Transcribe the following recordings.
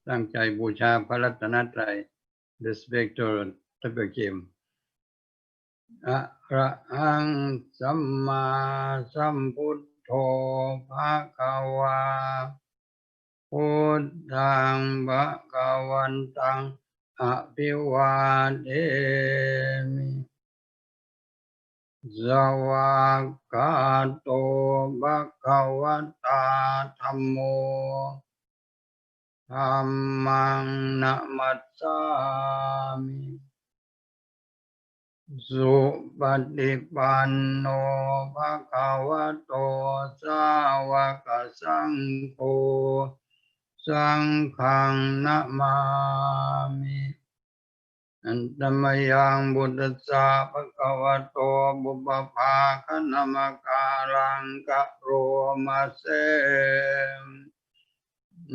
ตั้งใจบูชาพระรัตนตรัย respect to the Bhikkhus อะระหังสัมมาสัมพุทโธภะคะวาพุทธังภะคะวันตังอะภิวาเทมิสวากขาโตภะคะวะตาธัมโมธัมมังนะมัสสามิสุปฏิปันโนภะคะวะโตสาวกสังโฆสังฆังนะมามิอันตมยังบุตตสะภะคะวะโตบุปภาคณมการังกะโรมาเส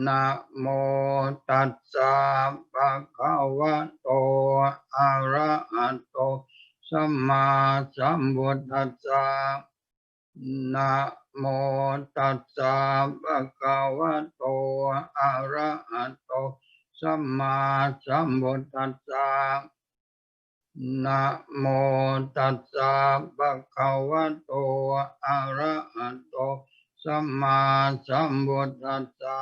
นะโมตัสสะภะคะวะโตอะระหะโตสัมมาสัมพุทธัสสะนะโมตัสสะภะคะวะโตอะระหะโตสัมมาสัมพุทธัสสะนะโมตัสสะภะคะวะโตอะระหะโตสัมมาสัมพุทธัสสะ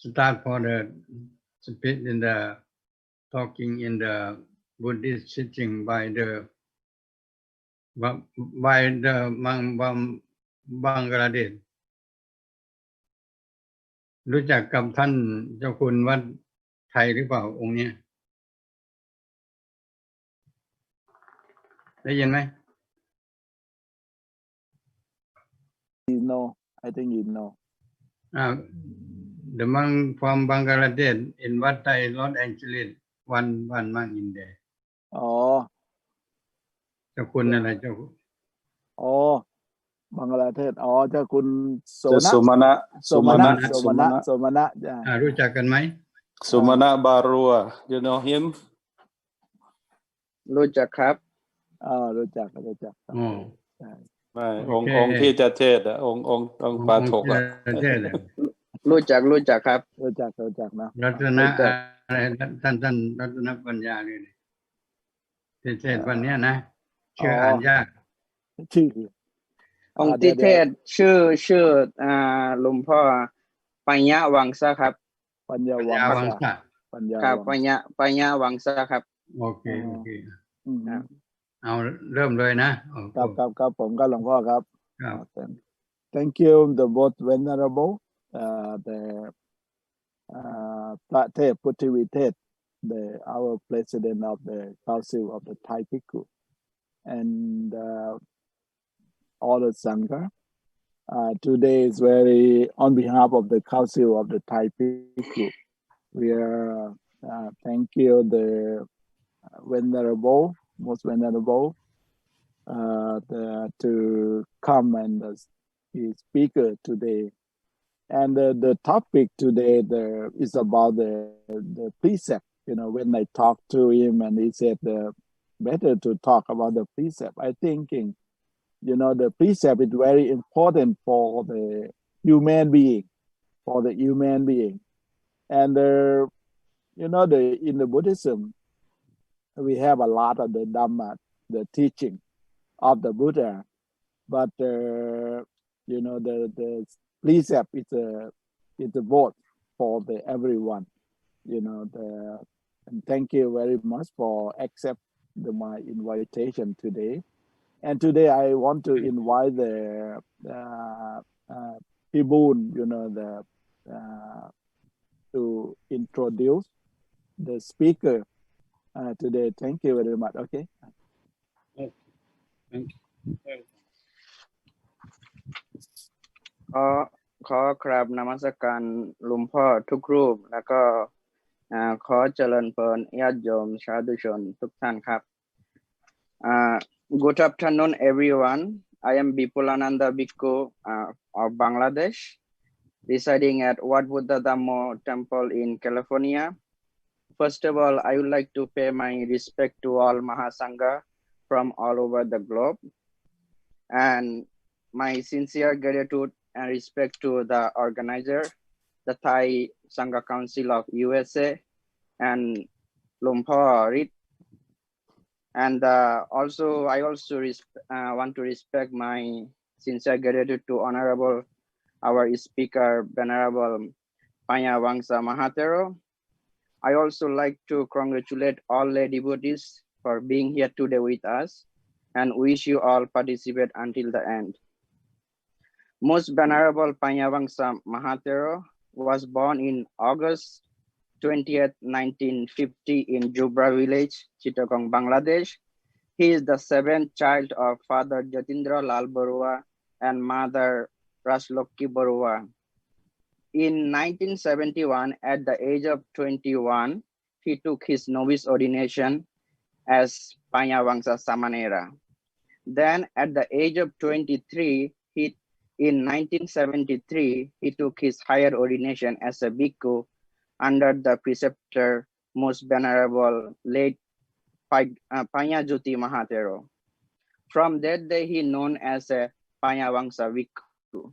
Start for the speech in the talking in the Buddhist teaching by the Bangladesh รู้จักกับท่านเจ้าคุณวัดไทยหรือเปล่าองค์นี้ได้ยินไหม You know, I think you know. The monk from Bangladesh in Wat Thai, Los Angeles, one month in there. อ๋อ เจ้าคุณอะไรเจ้า อ๋อ บังกลาเทศ อ๋อ เจ้าคุณโส สุมาณะ จ้ะ รู้จักกันไหม สุมาณะบารัว you know him รู้จักครับ รู้จักอ๋อ ใช่ ไม่องค์ที่จะเทศอ่ะองค์ปาฐกอ่ะ รู้จักครับ รู้จักนะ รัตนะอะไรท่านรัตนปัญญาเลยที่เทศวันนี้นะชื่ออ่านยาก ชื่อ องค์ที่เทศชื่อหลวงพ่อปัญญาวังสะครับ ปัญญาวังสะ ครับปัญญาวังสะครับ โอเคเอาเริ่มเลยนะครับ ผมก็หลวงพ่อครับ ครับ Thank you the both venerable the พระเทพพุทธวิเทศ our president of the council of the Thai Bhikkhu and all the sangha today is very on behalf of the council of the Thai Bhikkhu we are thank you the venerable most venerable to come and be speaker today. And the topic today is about the precept. You know, when I talked to him and he said better to talk about the precept, I thinking, you know, the precept is very important for the human being, And you know, in the Buddhism, we have a lot of the Dhamma, the teaching of the Buddha, but you know, the precept is a vote for everyone, you know. And thank you very much for accept my invitation today. And today I want to invite the Pibun, you know, to introduce the speaker today. Thank you very much. Okay. Thank you. ขอกราบนมัสการหลวงพ่อทุกรูปแล้วก็ขอเจริญพรญาติโยมสาธุชนทุกท่านครับ Good afternoon everyone. I am Bipulananda Bhikkhu of Bangladesh, residing at Wat Buddha Dhamma Temple in California. First of all, I would like to pay my respect to all Mahasangha from all over the globe. And my sincere gratitude and respect to the organizer, the Thai Sangha Council of U.S.A. and Lumpur Rit. And also, I also want to respect my sincere gratitude to Honorable, our speaker, Venerable Praia Mahathero. I also like to congratulate all lay devotees for being here today with us and wish you all participate until the end. Most Venerable Praia Mahathero was born in August 20th, 1950 in Jubra village, Chittagong, Bangladesh. He is the seventh child of Father Jatindra Lal Barua and Mother Raslokki Barua. In 1971, at the age of 21, he took his novice ordination as Praia Samanera. Then at the age of 23, in 1973, he took his higher ordination as a Bhikkhu under the preceptor Most Venerable late Praia Mahathero. From that day, he known as a Praia Bhikkhu.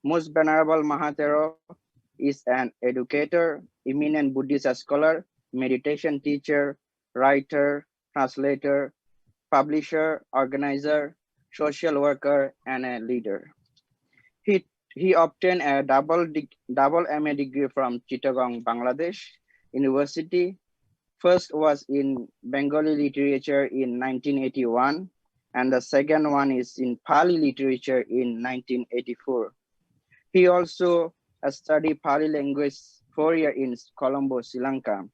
Most Venerable Mahathero is an educator, eminent Buddhist scholar, meditation teacher, writer, translator, publisher, organizer, social worker, and a leader. He obtained a double MA degree from Chittagong, Bangladesh University. First was in Bengali literature in 1981, and the second one is in Pali literature in 1984. He also studied Pali language 4 years in Colombo, Sri Lanka.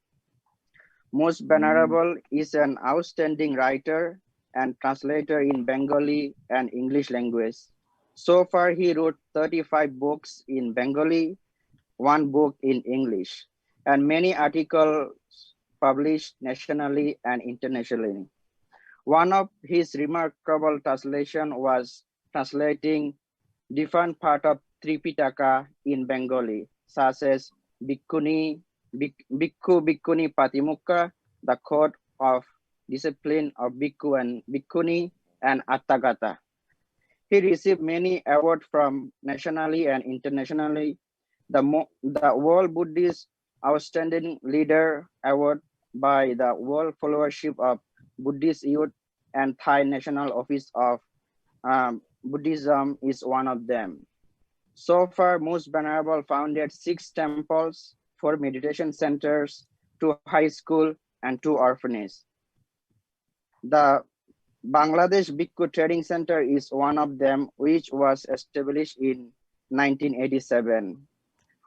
Most Venerable is an outstanding writer and translator in Bengali and English language. So far, he wrote 35 books in Bengali, 1 book in English, and many articles published nationally and internationally. One of his remarkable translation was translating different part of Tripitaka in Bengali, such as Bhikkhuni, Bhikkhu, Bhikkhuni Patimukha, the Code of Discipline of Bhikkhu and Bhikkhuni, and Attagata. He received many awards from nationally and internationally. The World Buddhist Outstanding Leader Award by the World Followership of Buddhist Youth and Thai National Office of Buddhism is one of them. So far, Most Venerable founded 6 temples, 4 meditation centers, 2 high schools, and 2 orphanages. The Bangladesh Bhikkhu Training Center is one of them, which was established in 1987.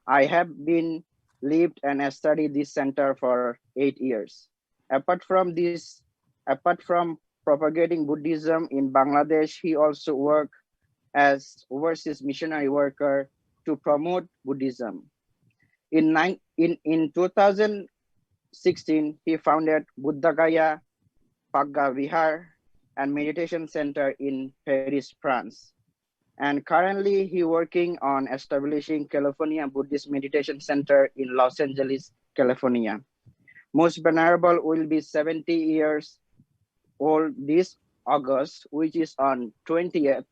I have been lived and studied this center for 8 years. Apart from propagating Buddhism in Bangladesh, he also worked as overseas missionary worker to promote Buddhism. In 2016, he founded Buddhagaya Pagga Vihar and Meditation Center in Paris, France. And currently he working on establishing California Buddhist Meditation Center in Los Angeles, California. Most Venerable will be 70 years old this August, which is on 20th,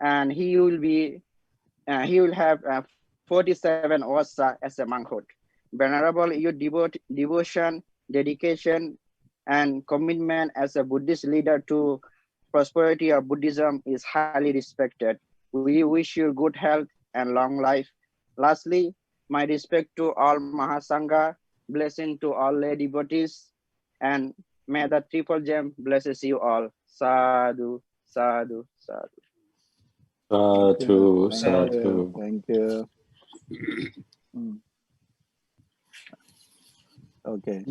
and he will have 47 Vasa as a monkhood. Venerable, your devotion, dedication, and commitment as a Buddhist leader to prosperity of Buddhism is highly respected. We wish you good health and long life. Lastly, my respect to all Mahasangha, blessing to all lay devotees, and may the Triple Gem blesses you all. Sadhu, sadhu, sadhu. Sadhu, Thank you. sadhu. Thank you. Okay.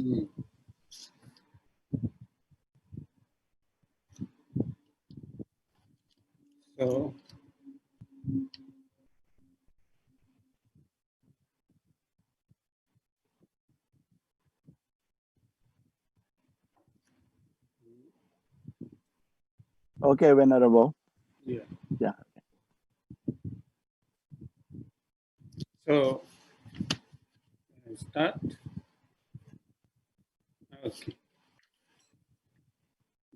So, Okay, Venerable. yeah. Yeah. So, start. Okay.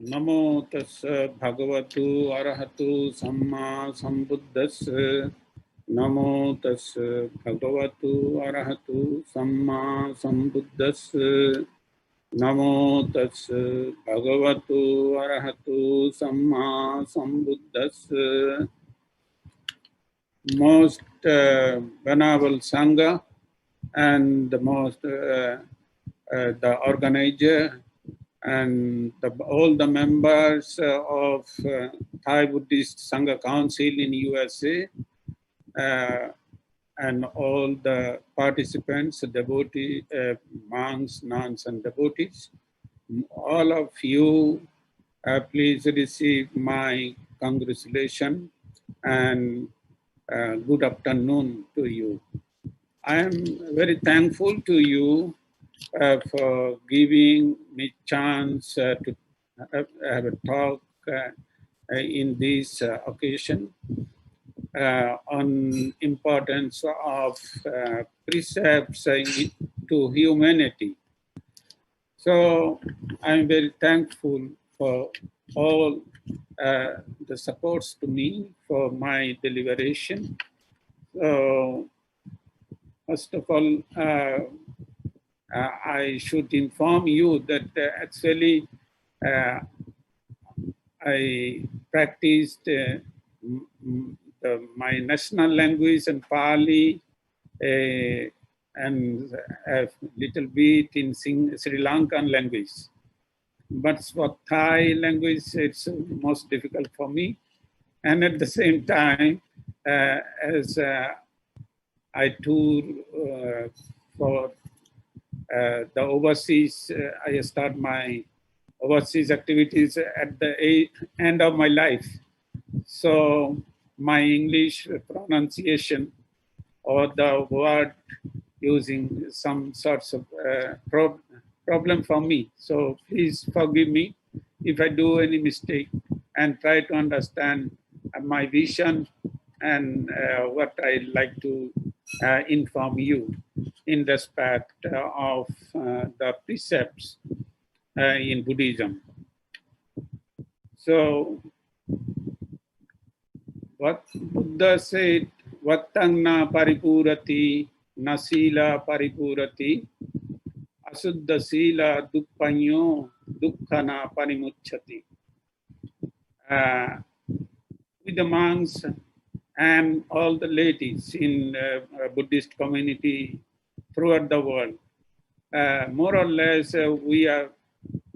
Namo tassa bhagavatu arahatu samma sambuddhassa. Namo tassa bhagavatu arahatu samma sambuddhassa. Namo tassa bhagavatu arahatu samma sambuddhassa. Most Venerable Sangha and the the organizer and all the members of Thai Buddhist Sangha Council in U.S.A. And all the participants, devotees, monks, nuns, and devotees, all of you, please receive my congratulations and good afternoon to you. I am very thankful to you for giving me chance to have a talk in this occasion on importance of precepts to humanity. So I'm very thankful for all the supports to me for my deliberation. So first of all, I should inform you that actually I practiced my national language and Pali and a little bit in Sri Lankan language. But for Thai language, it's most difficult for me. And at the same time, as I tour for the overseas, I start my overseas activities at the end of my life. So my English pronunciation or the word using some sorts of problem for me. So please forgive me if I do any mistake and try to understand my vision and what I like to inform you in respect of the precepts in Buddhism. So what Buddha said, Vattang na paripurati, na sila paripurati, asuddha sila dukkanyo, dukkhana parimucchati. With the monks and all the ladies in Buddhist community throughout the world, more or less we have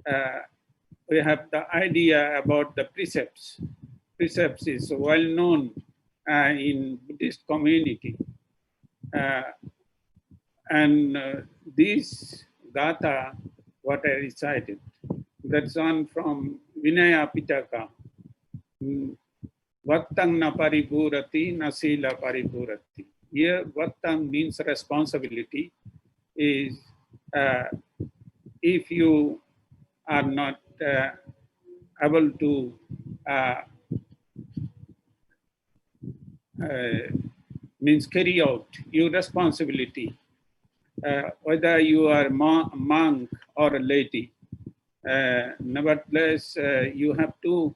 the idea about the precepts. Precepts is well known in Buddhist community. And this Gatha, what I recited, that's one from Vinaya Pitaka. Vattang na paripurati, na sila paripurati. Here, vattang means responsibility. Is if you are not able to means carry out your responsibility, whether you are a monk or a lady, nevertheless you have to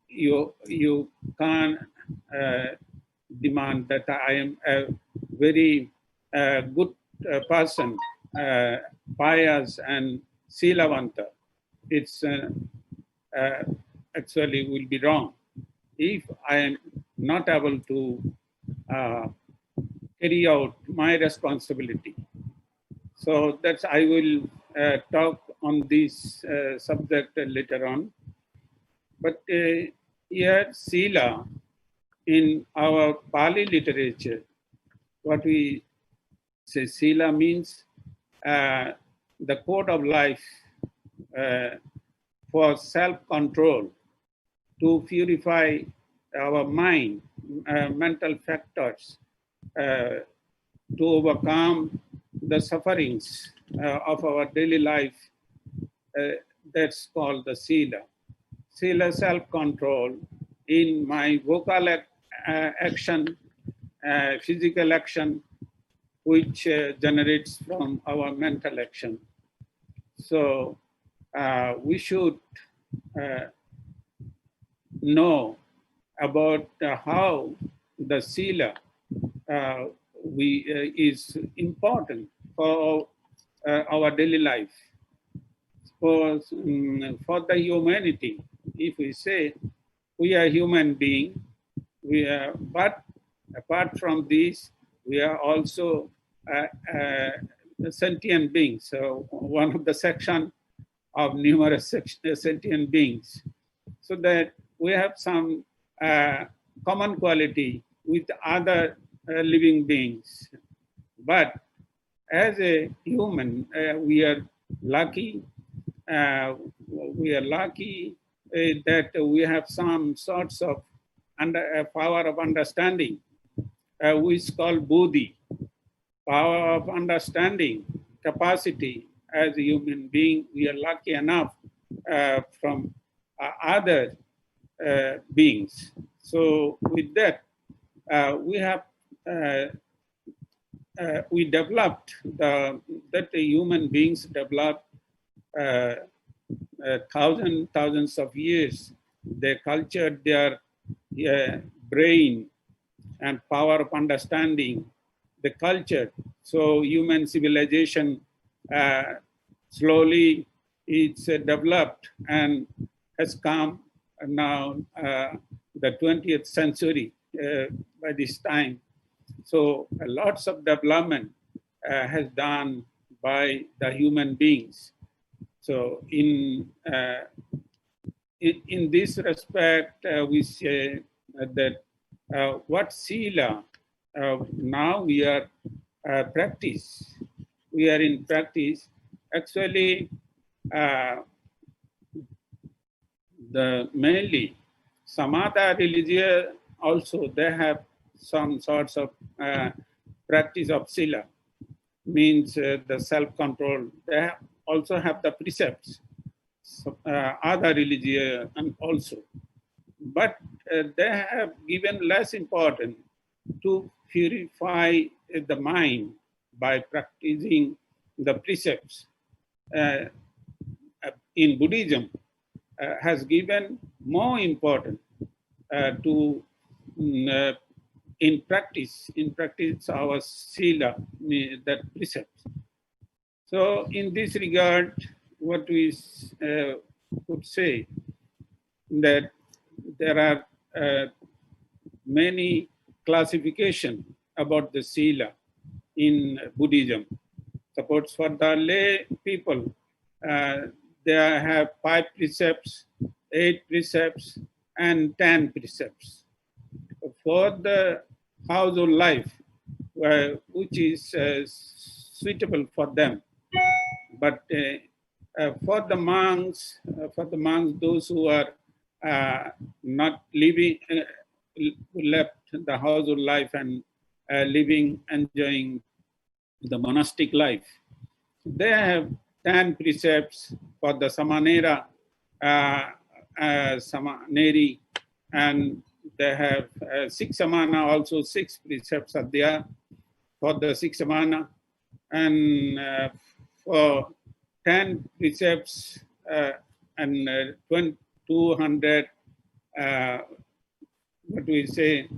you can't demand that I am a very good person, pious and silavanta. It's actually will be wrong if I am not able to carry out my responsibility. So that's I will talk on this subject later on. But here sila in our Pali literature, what we say sila means the code of life for self-control, to purify our mind, mental factors, to overcome the sufferings of our daily life. That's called the sila. Sila, self-control in my vocal action, physical action, which generates from our mental action. So we should know about how the sila is important for our daily life. For the humanity, if we say we are human being, but apart from this, we are also sentient beings. So one of the section of numerous sentient beings. So that we have some common quality with other living beings. But as a human, we are lucky. We are lucky that we have some sorts of power of understanding, which is called buddhi, power of understanding, capacity. As a human being, we are lucky enough from other beings. So with that, we developed that the human beings developed thousands of years. They cultured their brain and power of understanding, the culture. So human civilization slowly it's developed and has come now the 20th century by this time. So lots of development has done by the human beings. So in this respect, we say that what sila now we are practice. We are in practice. Actually, the mainly Samatha religion also they have some sorts of practice of sila, means the self-control. They also have the precepts, other religion and also. But they have given less importance to purify the mind by practicing the precepts. In Buddhism, has given more importance to in practice our sila, that precepts. So in this regard, what we could say that there are many classification about the sila in Buddhism. Suppose for the lay people, they have 5 precepts, 8 precepts, and 10 precepts. For the household life, which is suitable for them. But for the monks, those who are not living, left the household life and living, enjoying the monastic life, they have 10 precepts for the samanera, samaneri, and they have 6 samana, also 6 precepts are there for the 6 samana, and for 10 precepts and 200, what do we say,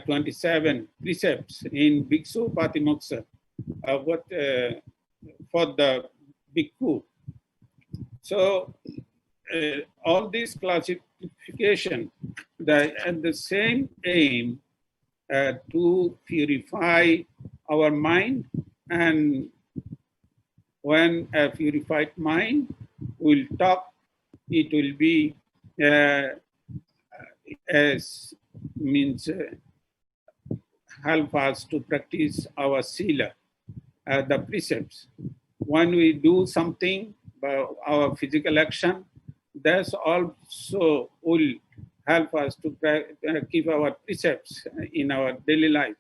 27 precepts in Bhikkhu Patimokkha, for the Bhikkhu. So all these classification, and the same aim to purify our mind, and when a purified mind will talk, it will be as means help us to practice our sila, the precepts. When we do something by our physical action, that's also will help us to keep our precepts in our daily life.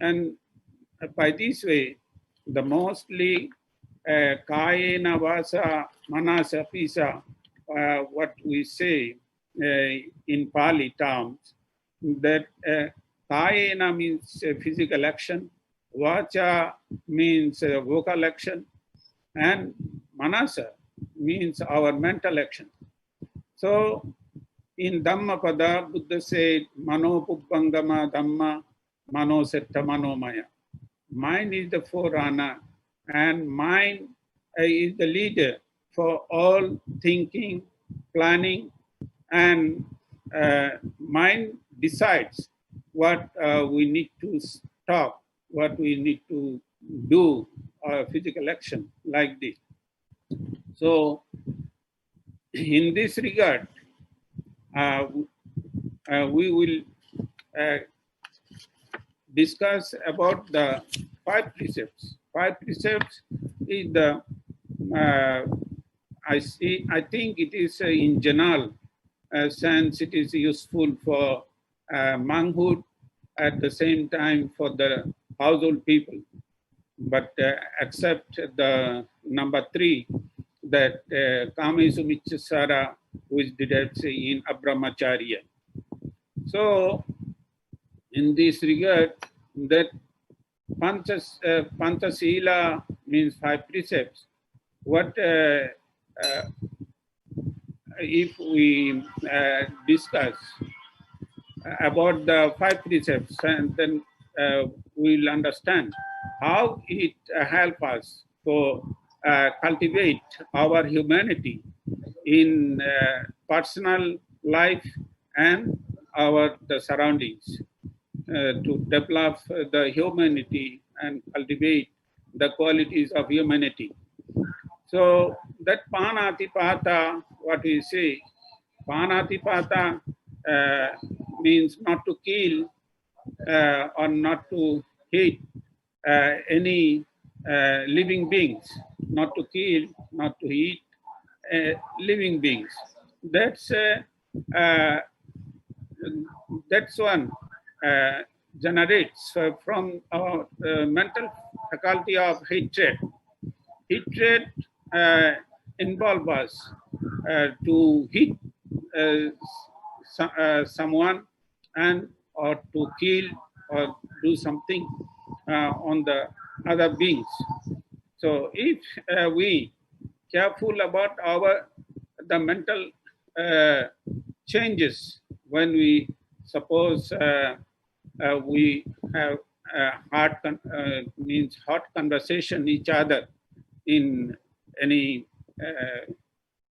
And by this way, the mostly kayena vasa manasa pisa, what we say in Pali terms, that kayena means physical action, vacha means vocal action, and manasa means our mental action. So in Dhammapada, Buddha said, Mano Pubbangama Dhamma Mano Setta Manomaya. Mind is the forerunner, and mind is the leader for all thinking, planning, and mind decides what we need to stop, what we need to do, physical action like this. So in this regard, we will discuss about the 5 precepts. 5 precepts is the, I think it is in general sense, it is useful for monkhood, at the same time for the household people. But except the number 3, that Kamesu Michasara, which derives in Abramacharya. So in this regard, that Panchasila means 5 precepts. What if we discuss about the 5 precepts, and then we'll understand how it helps us to cultivate our humanity in personal life and the surroundings, to develop the humanity and cultivate the qualities of humanity. So that Panatipata, what we say, Panatipata means not to kill or not to hate any living beings, not to kill, not to eat living beings. That's one generates from our mental faculty of hatred. Hatred involves us to hate someone, and or to kill or do something on the other beings. So if we careful about the mental changes, when we suppose we have hard conversation each other in any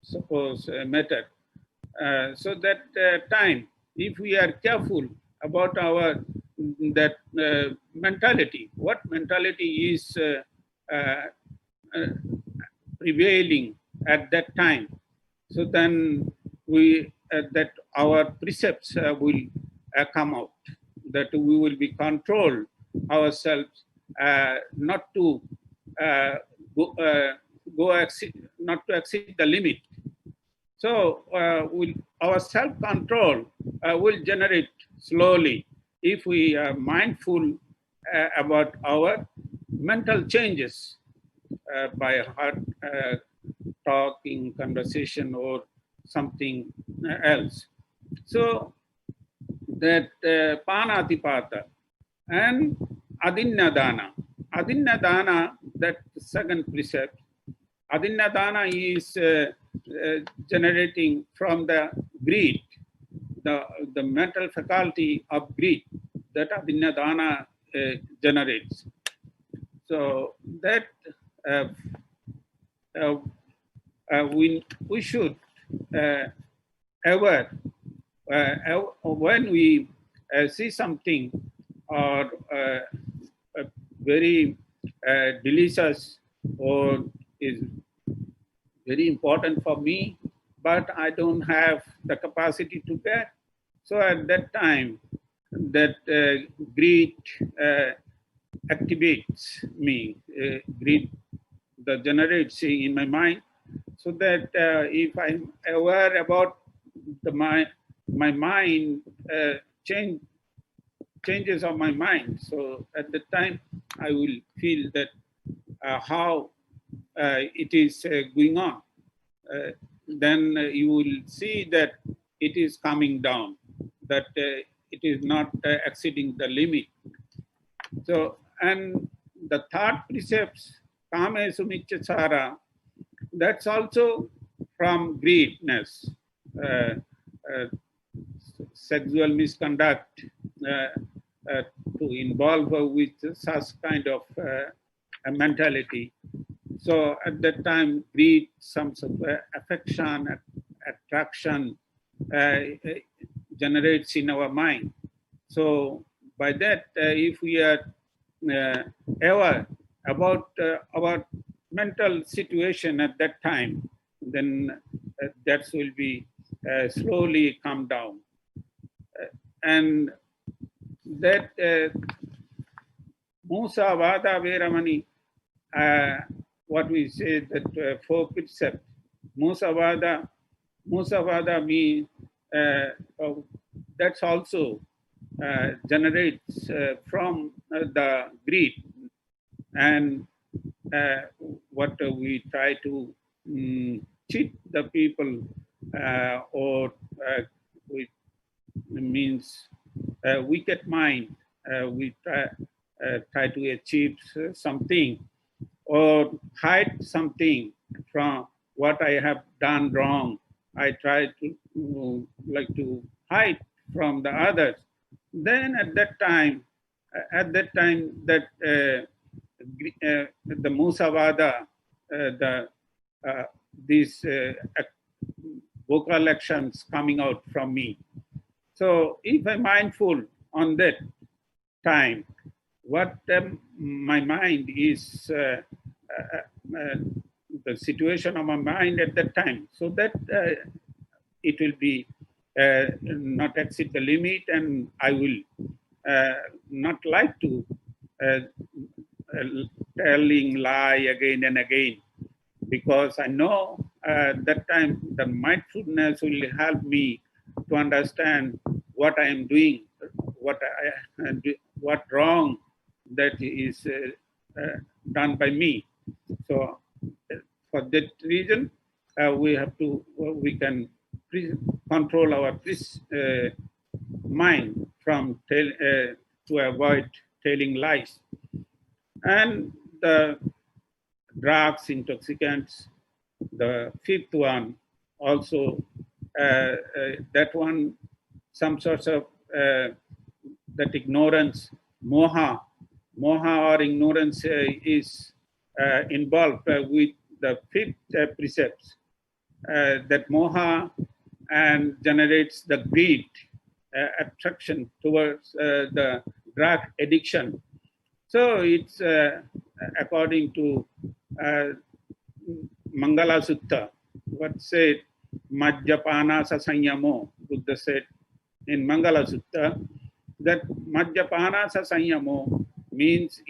suppose method, so that time, if we are careful about that mentality, what mentality is prevailing at that time, so then we that our precepts will come out, that we will be controlled ourselves not to not to exceed the limit. So our self-control will generate slowly if we are mindful about our mental changes by heart talking, conversation, or something else. So that Panatipata and Adinnadana. Adinnadana, that second precept. Adinnadana is generating from the greed, the mental faculty of greed that Adinnadana generates. So that we should ever, when we see something or very delicious or is very important for me, but I don't have the capacity to get. So at that time, that greed activates me, greed that generates in my mind, so that if I'm aware about my mind changes of my mind, so at the time I will feel that how it is going on. Then you will see that it is coming down, that it is not exceeding the limit. So, and the third precepts, Kamesu Michasara, That's also from greediness, sexual misconduct, to involve with such kind of a mentality. So at that time, greed, some sort of affection, attraction generates in our mind. So by that, if we are aware about our mental situation at that time, then that will be slowly come down. And that Musa Vada Veramani, what we say that 4 precepts, Musa Vada means that's also generates from the greed, and what we try to cheat the people, or with means wicked mind, we try to achieve something or hide something from what I have done wrong. I try to like to hide from the others. Then at that time that the Musavada, these vocal actions coming out from me. So if I'm mindful on that time, what my mind is, the situation of my mind at that time, so that it will be not exceed the limit, and I will not like to telling lie again and again, because I know that time the mindfulness will help me to understand what I am doing, what wrong that is done by me. So for that reason, we can control our mind from to avoid telling lies. And the drugs, intoxicants, the 5th one also, that one, some sorts of that ignorance, moha or ignorance is involved with the 5th precepts, that moha and generates the greed, attraction towards the drug addiction. So it's according to Mangala Sutta, what said, Majjapana Sasanyamo, Buddha said in Mangala Sutta, that Majjapana Sasanyamo means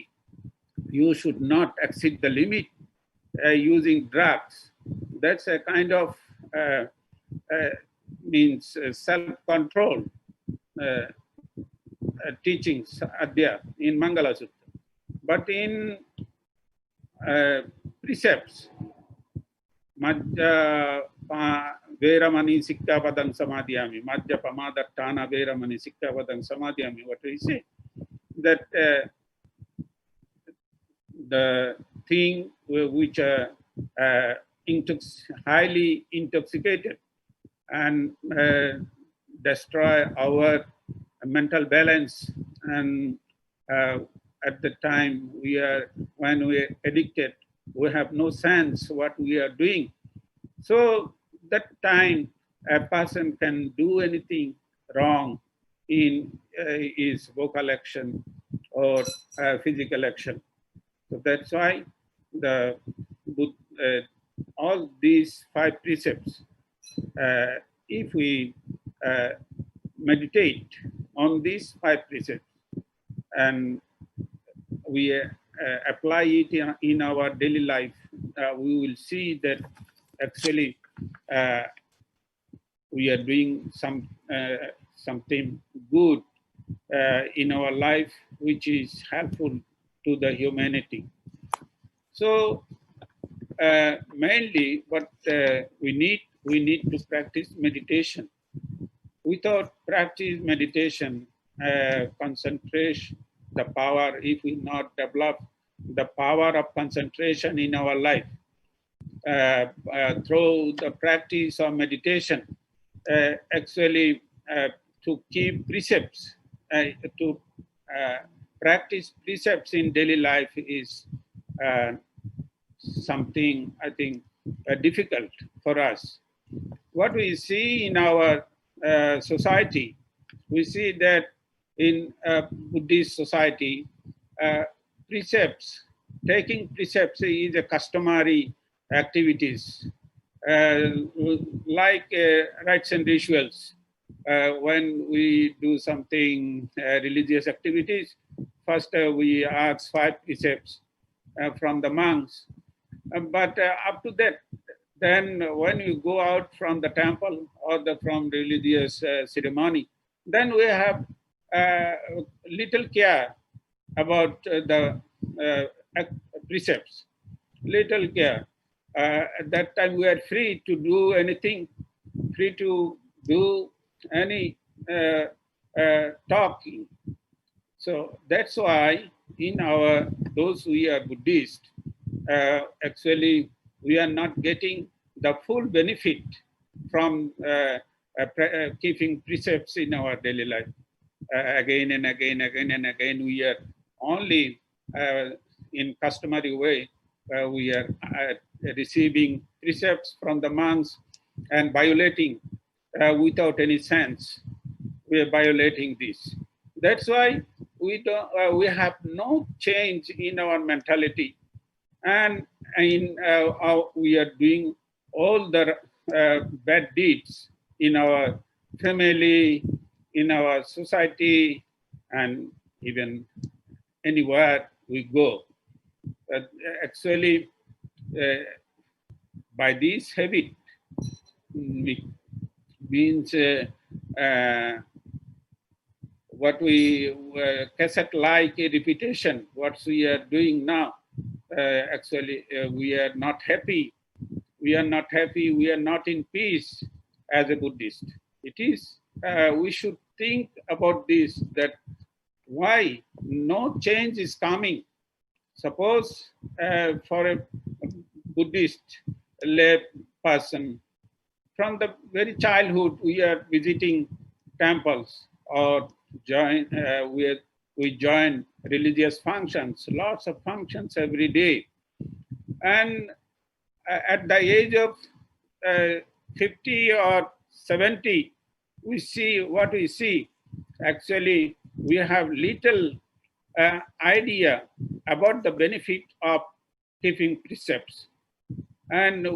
you should not exceed the limit using drugs. That's a kind of means self-control teachings are there in Mangala Sutta. But in precepts, Majja Veramani Sikkapadang Samadhyami, Majja Pamadattana Veramani Sikkapadang Samadhyami, what we say, that the thing which are highly intoxicated and destroy our mental balance, and at the time when we are addicted, we have no sense what we are doing. So that time a person can do anything wrong in his vocal action or physical action. So that's why the all these 5 precepts, if we meditate on these 5 precepts and we apply it in our daily life, we will see that actually we are doing something good in our life, which is helpful to the humanity. So mainly what we need to practice meditation. Without practice meditation, concentration, the power, if we not develop the power of concentration in our life, through the practice of meditation, actually to keep precepts, to practice precepts in daily life is something, I think, difficult for us. What we see in our society, we see that in Buddhist society, precepts, taking precepts is a customary activities, like rites and rituals. When we do something religious activities, first we ask 5 precepts from the monks. But up to that, then when you go out from the temple or from religious ceremony, then we have little care about the precepts, little care. At that time we are free to do anything, free to do any talking. So that's why in those who are Buddhist, actually we are not getting the full benefit from keeping precepts in our daily life. Again and again and again, we are only in customary way, we are receiving precepts from the monks and violating without any sense. We are violating this. That's why we have no change in our mentality, and we are doing all the bad deeds in our family, in our society, and even anywhere we go. Actually, by this habit, means what we cassette-like repetition, what we are doing now. Actually, we are not happy. We are not happy. We are not in peace as a Buddhist. It is, we should think about this, that why no change is coming. Suppose for a Buddhist lay person, from the very childhood, we are visiting temples or we join religious functions, lots of functions every day. And at the age of 50 or 70, we see what we see. Actually, we have little idea about the benefit of keeping precepts. And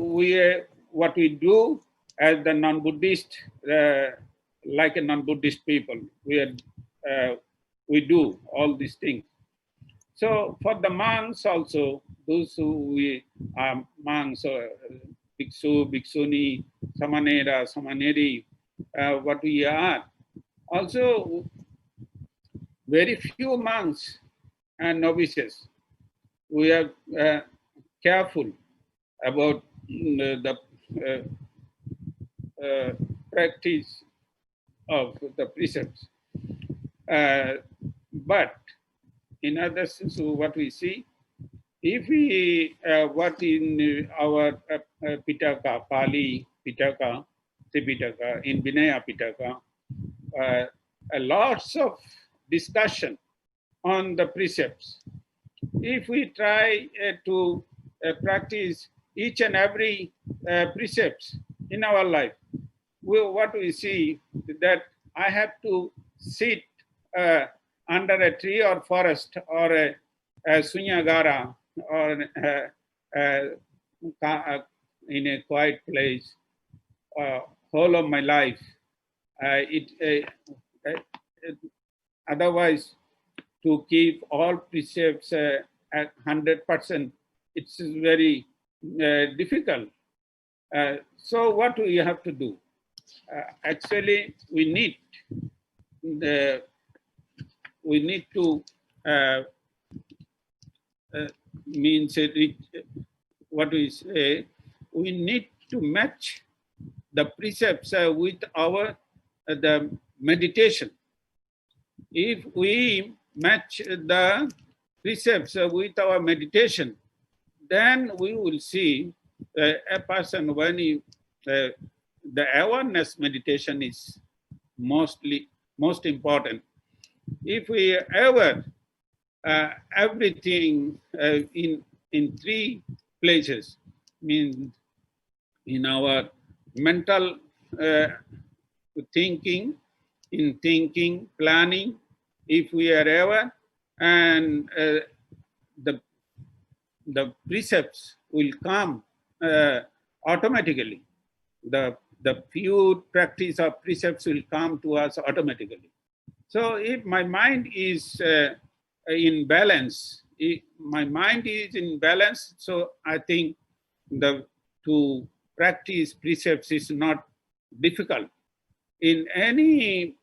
what we do as the non-Buddhist, like a non-Buddhist people, we do all these things. So for the monks also, those who are monks, Bhikkhu, Bhikshuni, Samanera, Samaneri, what we are, also very few monks and novices. We are careful about the practice of the precepts. But in other sense, what we see, if we what in our Pitaka, Pali Pitaka, Tripitaka, in Vinaya Pitaka, lots of discussion on the precepts. If we try to practice each and every precepts in our life, what we see that I have to sit under a tree or forest or a sunyagara or in a quiet place whole of my life. Otherwise, to keep all precepts at 100%, it's very difficult. So what do we have to do? Actually, we need to means what we say, we need to match the precepts with our the meditation. If we match the precepts with our meditation, then we will see a person, when he, the awareness meditation is most important. If we ever everything in three places, means in our mental thinking, in thinking, planning, if we are ever, and the precepts will come automatically. The pure practice of precepts will come to us automatically. So if my mind is in balance, if my mind is in balance, so I think to practice precepts is not difficult. In any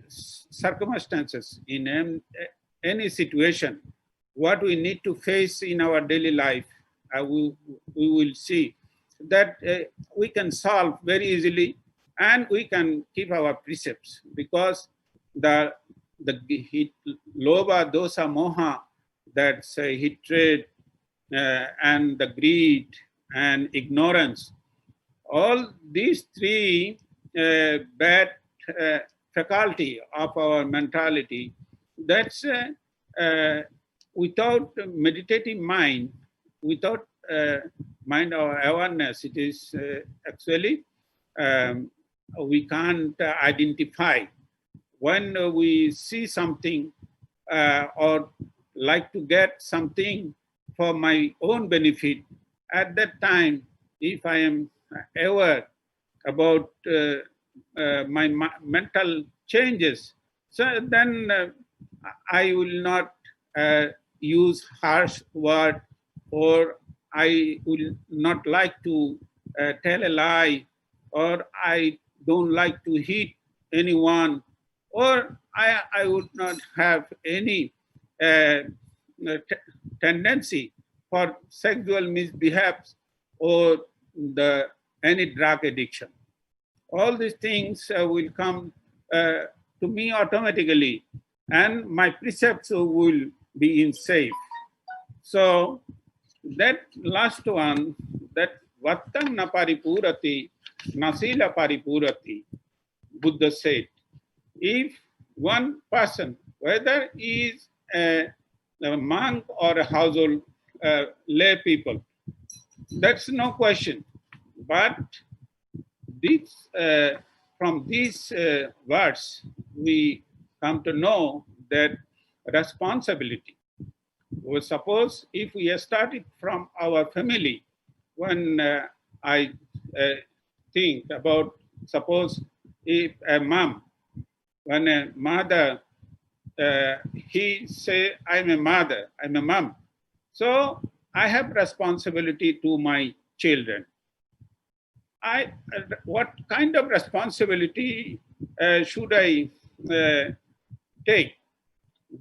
circumstances, in any situation, what we need to face in our daily life, we will see that we can solve very easily, and we can keep our precepts, because the lobha, dosa, moha, that's hatred and the greed and ignorance, all these three bad faculty of our mentality, that's without meditative mind, without mind or awareness, it is actually we can't identify. When we see something or like to get something for my own benefit, at that time, if I am aware about my mental changes, so then I will not use harsh word, or I will not like to tell a lie, or I don't like to hit anyone, or I would not have any tendency for sexual misbehaves or any drug addiction. All these things will come to me automatically, and my precepts will be in safe. So that last one, that vattam na paripurati, nasila paripurati, Buddha said, if one person, whether he is a monk or a household lay people, that's no question. But this, from these words, we come to know that responsibility. Well, suppose if we started from our family, when I think about, suppose if a mom, when a mother, he say, I'm a mother, I'm a mom. So I have responsibility to my children. What kind of responsibility should I take?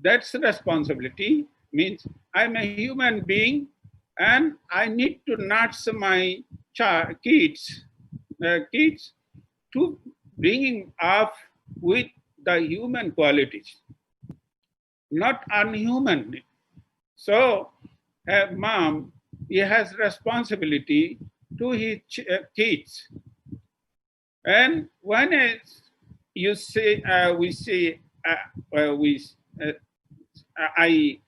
That's responsibility, means I'm a human being, and I need to nurture my kids to bringing up with the human qualities, not unhuman. So a mom, he has responsibility to his kids. And when you say, I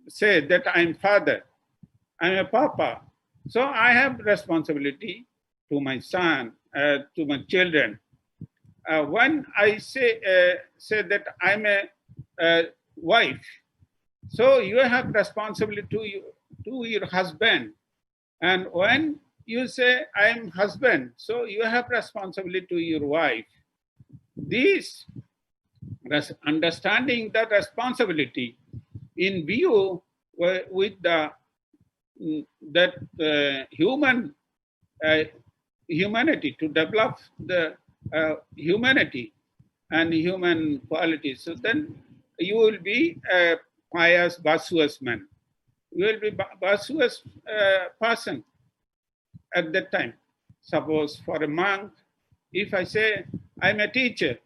say that I'm father, I'm a papa, so I have responsibility to my son, to my children. When I say that I'm a wife, so you have responsibility to your husband. And when you say I'm husband, so you have responsibility to your wife. This understanding the responsibility in view with humanity, to develop the humanity and human qualities. So then you will be a pious, virtuous man. You will be virtuous person at that time. Suppose for a monk, if I say I'm a teacher,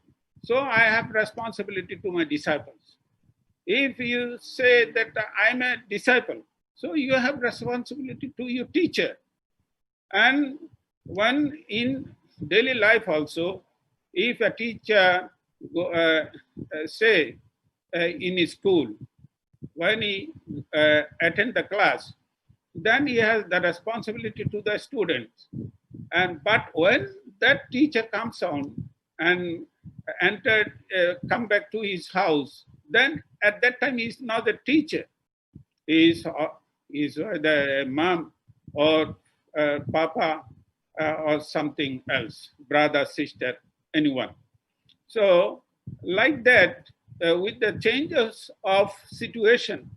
so I have responsibility to my disciples. If you say that I'm a disciple, So you have responsibility to your teacher. And when in daily life also, if a teacher say in his school, when he attend the class, then he has the responsibility to the students. And but when that teacher comes on and come back to his house, then at that time he is not the teacher. He is the mom or papa or something else, brother, sister, anyone. So like that, with the changes of situation,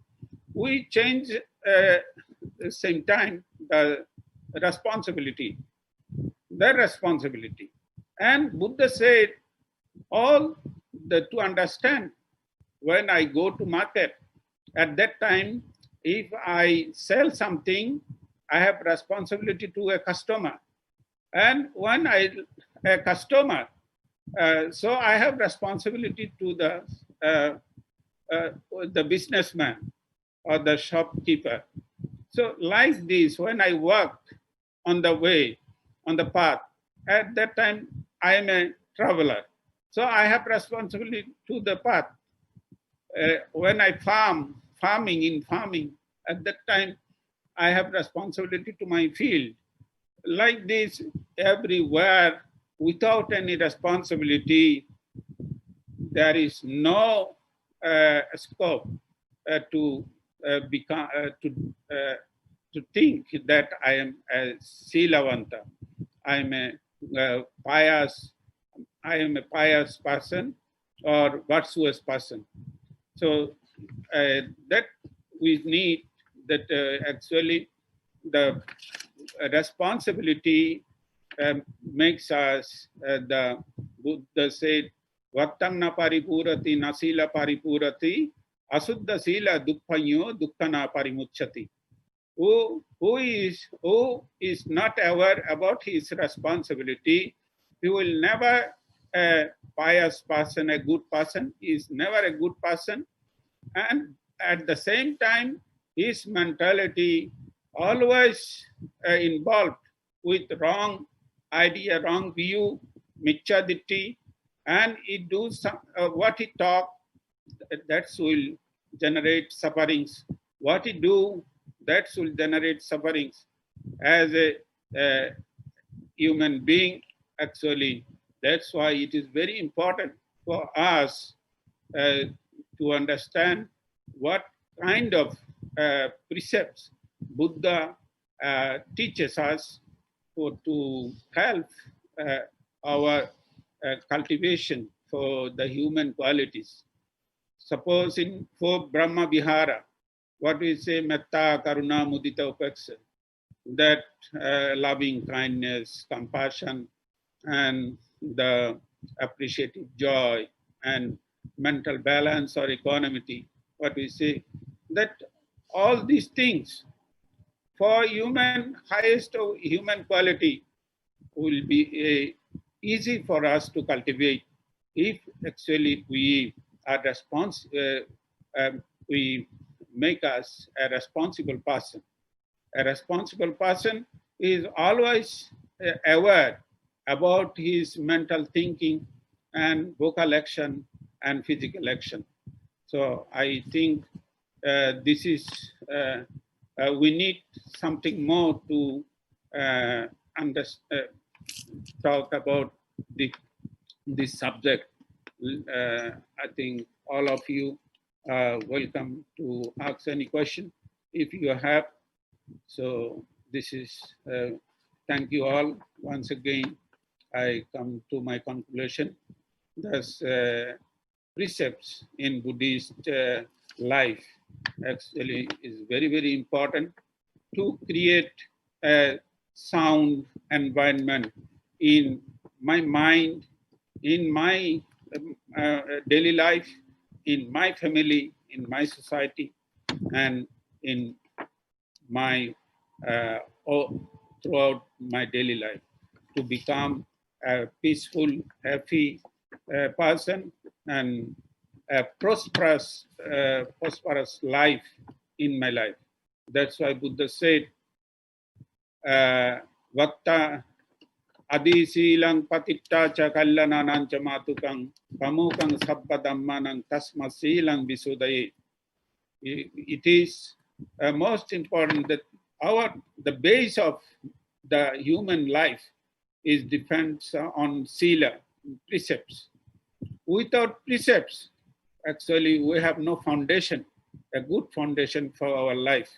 we change the same time the responsibility. And Buddha said, all to understand, when I go to market, at that time, if I sell something, I have responsibility to a customer. And when a customer, so I have responsibility to the businessman or the shopkeeper. So like this, when I work on the way, on the path, at that time I am a traveler. So I have responsibility to the path. When I farming, at that time I have responsibility to my field. Like this, everywhere, without any responsibility, there is no scope to become to think that I am a silavanta, I am a pious person or virtuous person. So that we need that actually the responsibility makes us, the Buddha said, Vattam na paripurati nasila paripurati asuddha sila dukkhanyo dukkhana parimucchati. Who is not aware about his responsibility, he will never a pious person, a good person, is never a good person. And at the same time, his mentality always involved with wrong idea, wrong view, michaditti, and he do some what he talk, that will generate sufferings. What he do, that will generate sufferings. As a human being, actually, that's why it is very important for us to understand what kind of precepts Buddha teaches us to help our cultivation for the human qualities. Suppose in for Brahma Vihara, what we say, metta, karuna, mudita, upeksha, that loving kindness, compassion, and the appreciative joy and mental balance or equanimity, what we say, that all these things for human, highest of human quality will be easy for us to cultivate if actually we are we make us a responsible person. A responsible person is always aware about his mental thinking and vocal action and physical action. So I think this is, we need something more to talk about this subject. I think all of you are welcome to ask any question if you have. So this is, thank you all. Once again, I come to my conclusion. Thus, precepts in Buddhist life actually is very, very important to create a sound environment in my mind, in my daily life, in my family, in my society, and in my throughout my daily life, to become a peaceful, happy person and a prosperous life in my life. That's why Buddha said, Vakta Adi Silang Patitta Chakallananang Chamatukang Pamukang Sabba Dhammanang Tasma Silang Visudaye. It is most important that the base of the human life is depends on sila, precepts. Without precepts, actually we have no foundation, a good foundation for our life.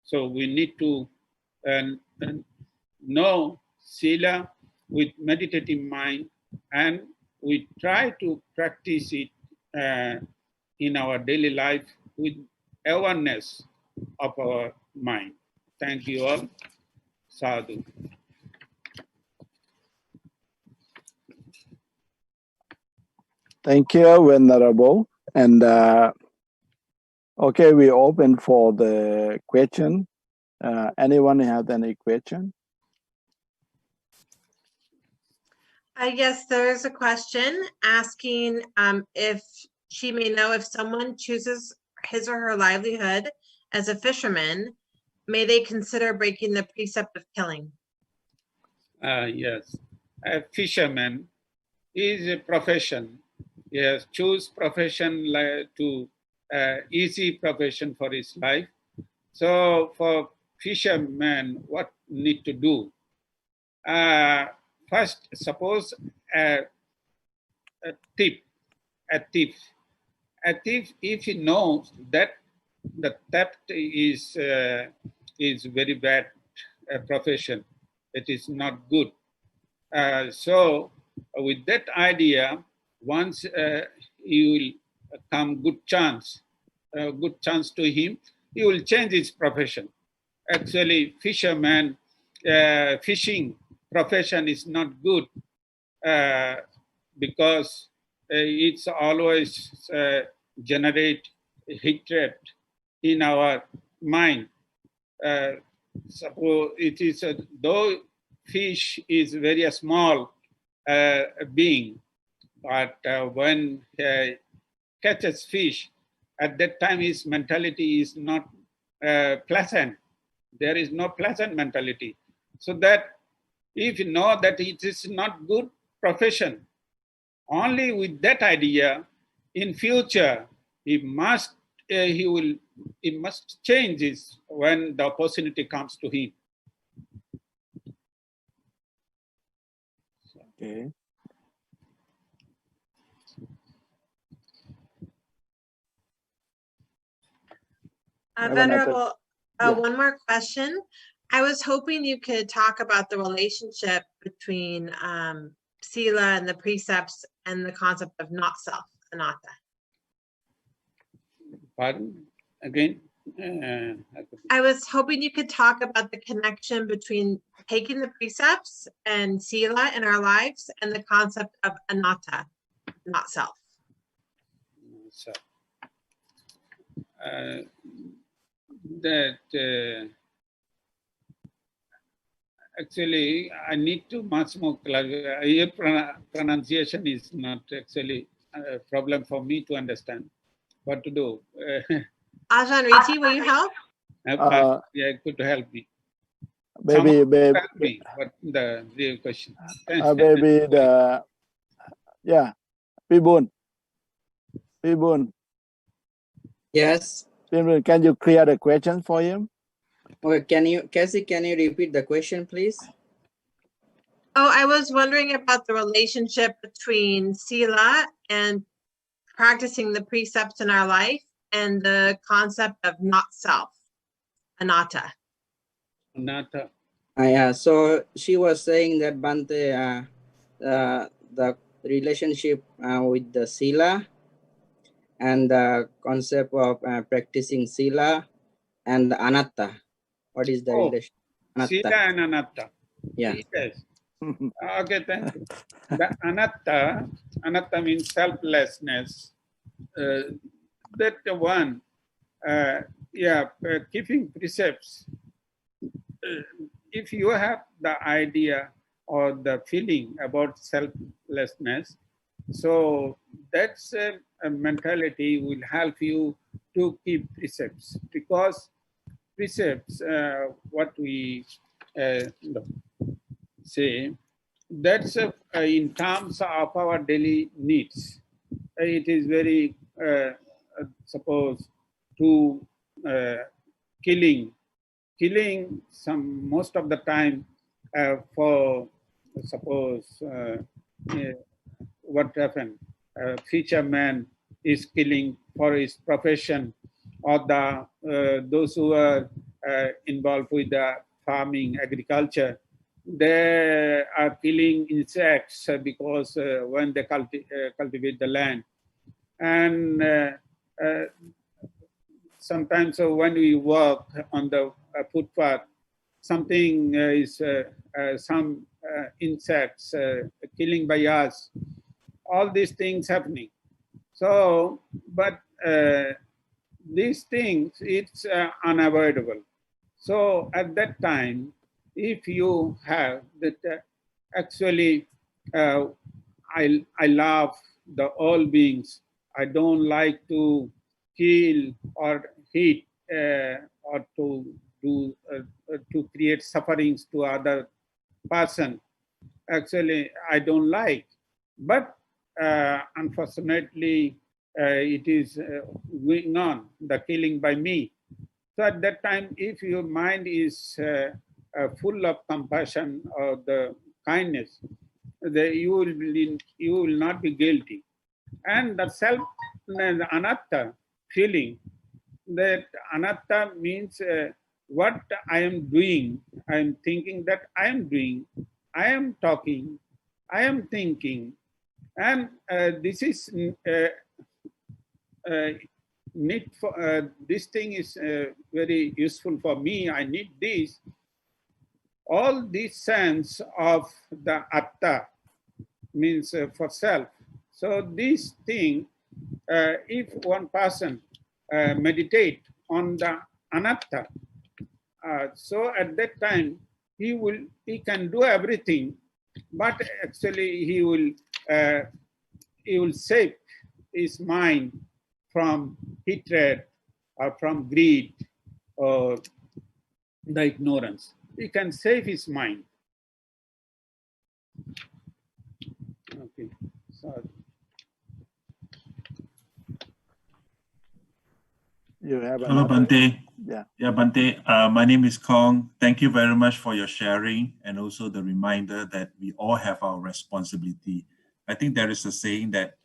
So we need to know sila with meditative mind, and we try to practice it in our daily life with awareness of our mind. Thank you all. Sadhu. Thank you, Venerable. And okay, we open for the question. Anyone have any question? Yes, there's a question asking if she may know if someone chooses his or her livelihood as a fisherman, may they consider breaking the precept of killing? Yes, a fisherman is a profession. Yes, choose profession to easy profession for his life. So for fisherman, what need to do? First, suppose a thief, if he knows that the theft is very bad profession, it is not good. So with that idea, once he will come good chance to him, he will change his profession. Actually, fisherman, fishing profession is not good because it's always generate hatred in our mind. Suppose it is though fish is very small being, but when catches fish, at that time his mentality is not pleasant. There is no pleasant mentality. So that if you know that it is not good profession, only with that idea, in future he must change this when the opportunity comes to him. Okay. Venerable, yeah. one more question. I was hoping you could talk about the relationship between sila and the precepts and the concept of not self, anatta. Pardon? Again? I was hoping you could talk about the connection between taking the precepts and sila in our lives and the concept of anatta, not self. So, actually, I need to much more clarify. Your pronunciation is not actually a problem for me to understand what to do. Ajahn Riti, will you help? Yeah, it could help me. Maybe Help me. What the real question? maybe the Pibun. Yes. Pibun, can you clear the question for him? Okay, Cassie, can you repeat the question, please? Oh, I was wondering about the relationship between sila and practicing the precepts in our life and the concept of not self, anatta. Anatta. Yeah, so she was saying that Bhante, the relationship with the sila and the concept of practicing sila and the anatta. What is the relation? Anatta. Sila and anatta. Yeah. Yes. Okay, thank you. The anatta means selflessness. That one, keeping precepts. If you have the idea or the feeling about selflessness, so that's a mentality will help you to keep precepts, because precepts, what we say, that's in terms of our daily needs. It is very, suppose, to killing most of the time for, suppose, what happened, fisherman is killing for his profession, or those who are involved with the farming, agriculture, they are killing insects because when they cultivate the land. And sometimes when we walk on the footpath, something is some insects killing by us. All these things happening. So, but these things, it's unavoidable. So at that time, if you have that, actually, I love all beings. I don't like to kill or hit or to do to create sufferings to other person. Actually, I don't like, but unfortunately, it is going on, the killing by me. So at that time, if your mind is full of compassion or the kindness, you will not be guilty. And the self, the anatta feeling, that anatta means what I am doing, I am thinking that I am doing, I am talking, I am thinking, and this is need for this thing is very useful for me. I need this. All this sense of the atta means for self. So this thing, if one person meditate on the anatta, so at that time he can do everything, but actually he will save his mind from hatred or from greed or the ignorance. He can save his mind. Okay, sorry. You have Hello, another. Bhante. Yeah. Yeah, Bhante. My name is Kong. Thank you very much for your sharing and also the reminder that we all have our responsibility. I think there is a saying that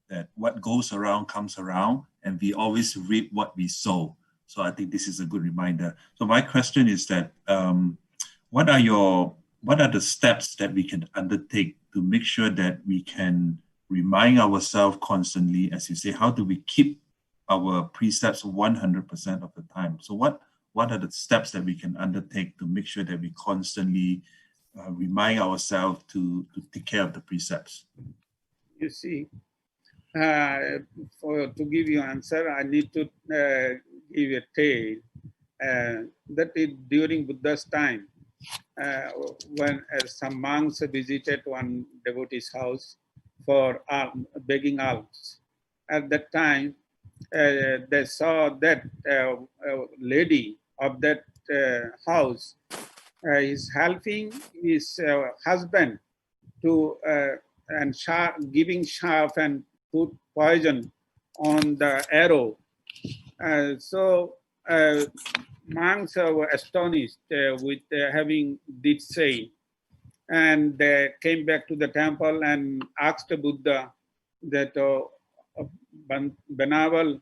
that what goes around comes around, and we always reap what we sow. So I think this is a good reminder. So my question is that what are the steps that we can undertake to make sure that we can remind ourselves constantly, as you say, how do we keep our precepts 100% of the time? So what are the steps that we can undertake to make sure that we constantly remind ourselves to take care of the precepts? You see, to give you an answer, I need to give a tale that is during Buddha's time, when some monks visited one devotee's house for begging alms. At that time, they saw that lady of that house is helping his husband to and giving sharp and put poison on the arrow. So monks were astonished with having this say, and they came back to the temple and asked the Buddha that Venerable,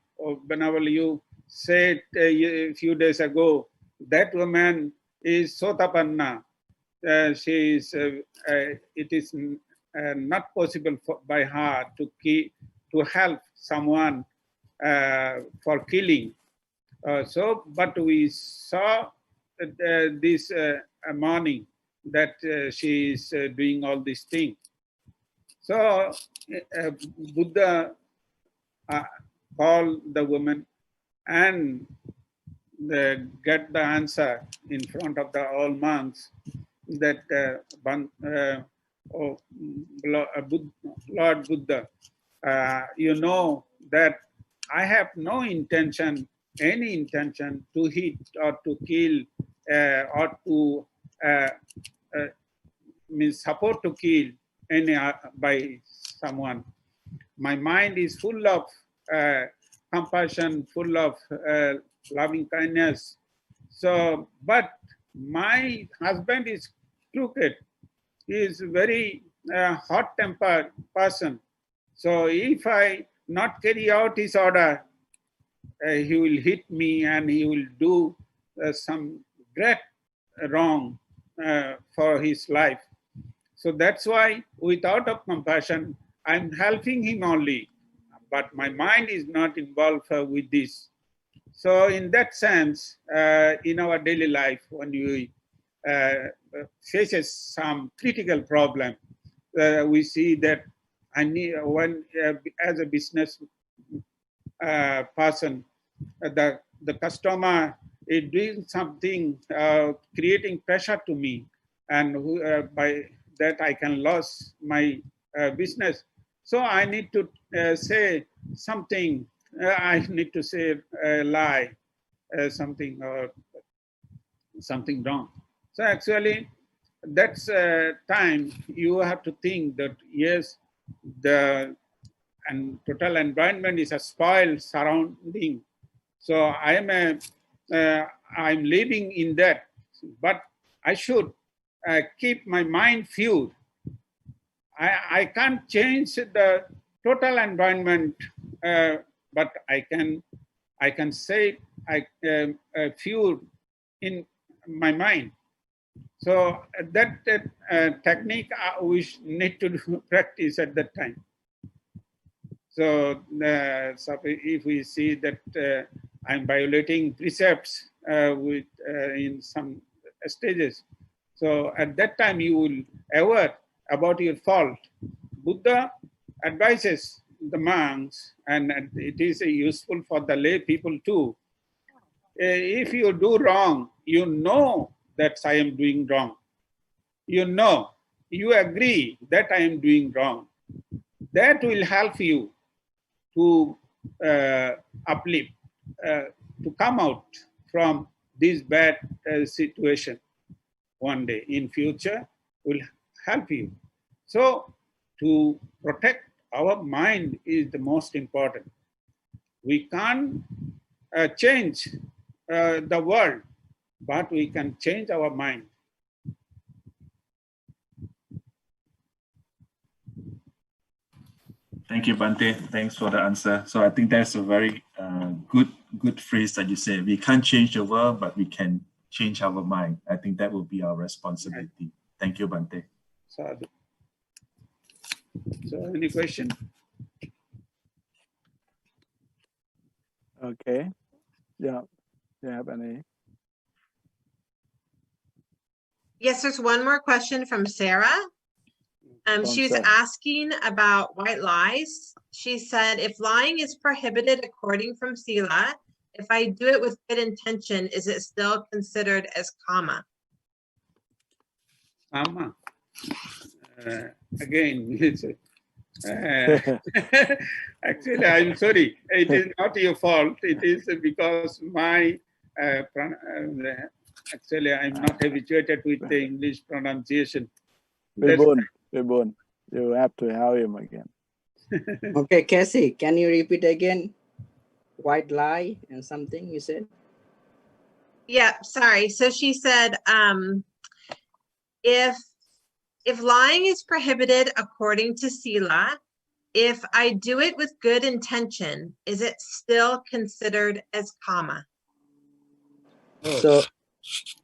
you said a few days ago that woman is sotapanna. She is. It is not possible by her to help someone for killing. But we saw this morning that she is doing all these things. So Buddha called the woman and get the answer in front of the all monks that Lord Buddha, you know that I have no intention any intention to hit or to kill or to means support to kill any by someone. My mind is full of compassion, full of loving kindness. So, but my husband is crooked. He is very hot-tempered person. So if I not carry out his order, he will hit me and he will do some great wrong for his life. So that's why without of compassion, I'm helping him only, but my mind is not involved with this. So in that sense, in our daily life, when we faces some critical problem, we see that I need when as a business person, the customer is doing something, creating pressure to me, and by that I can lose my business. So I need to say something. I need to say a lie, something or something wrong. So actually, that's time you have to think that yes, the and total environment is a spoiled surrounding. So I'm living in that, but I should keep my mind pure. I can't change the total environment, but I can say pure in my mind. So that technique we need to practice at that time. So, so if we see that I'm violating precepts in some stages, so at that time you will aware about your fault. Buddha advises the monks, and it is useful for the lay people too. If you do wrong, you know that I am doing wrong. You know, you agree that I am doing wrong. That will help you to uplift, to come out from this bad situation one day in future will help you. So to protect our mind is the most important. We can't change the world, but we can change our mind. Thank you, Bhante. Thanks for the answer. So I think that's a very good phrase that you said. We can't change the world, but we can change our mind. I think that will be our responsibility. Thank you, Bhante. So any question? Okay. Yeah. Do you have any? Yes, there's one more question from Sarah. She was asking about white lies. She said, if lying is prohibited according from Sila, if I do it with good intention, is it still considered as karma? Karma. Again, it's, actually, I'm sorry. It is not your fault. It is because my actually I'm not habituated with the English pronunciation. Vibun, you have to help him again. Okay, Cassie, can you repeat again? White lie and something you said? Yeah, sorry. So she said, if lying is prohibited according to Sila, if I do it with good intention, is it still considered as karma? So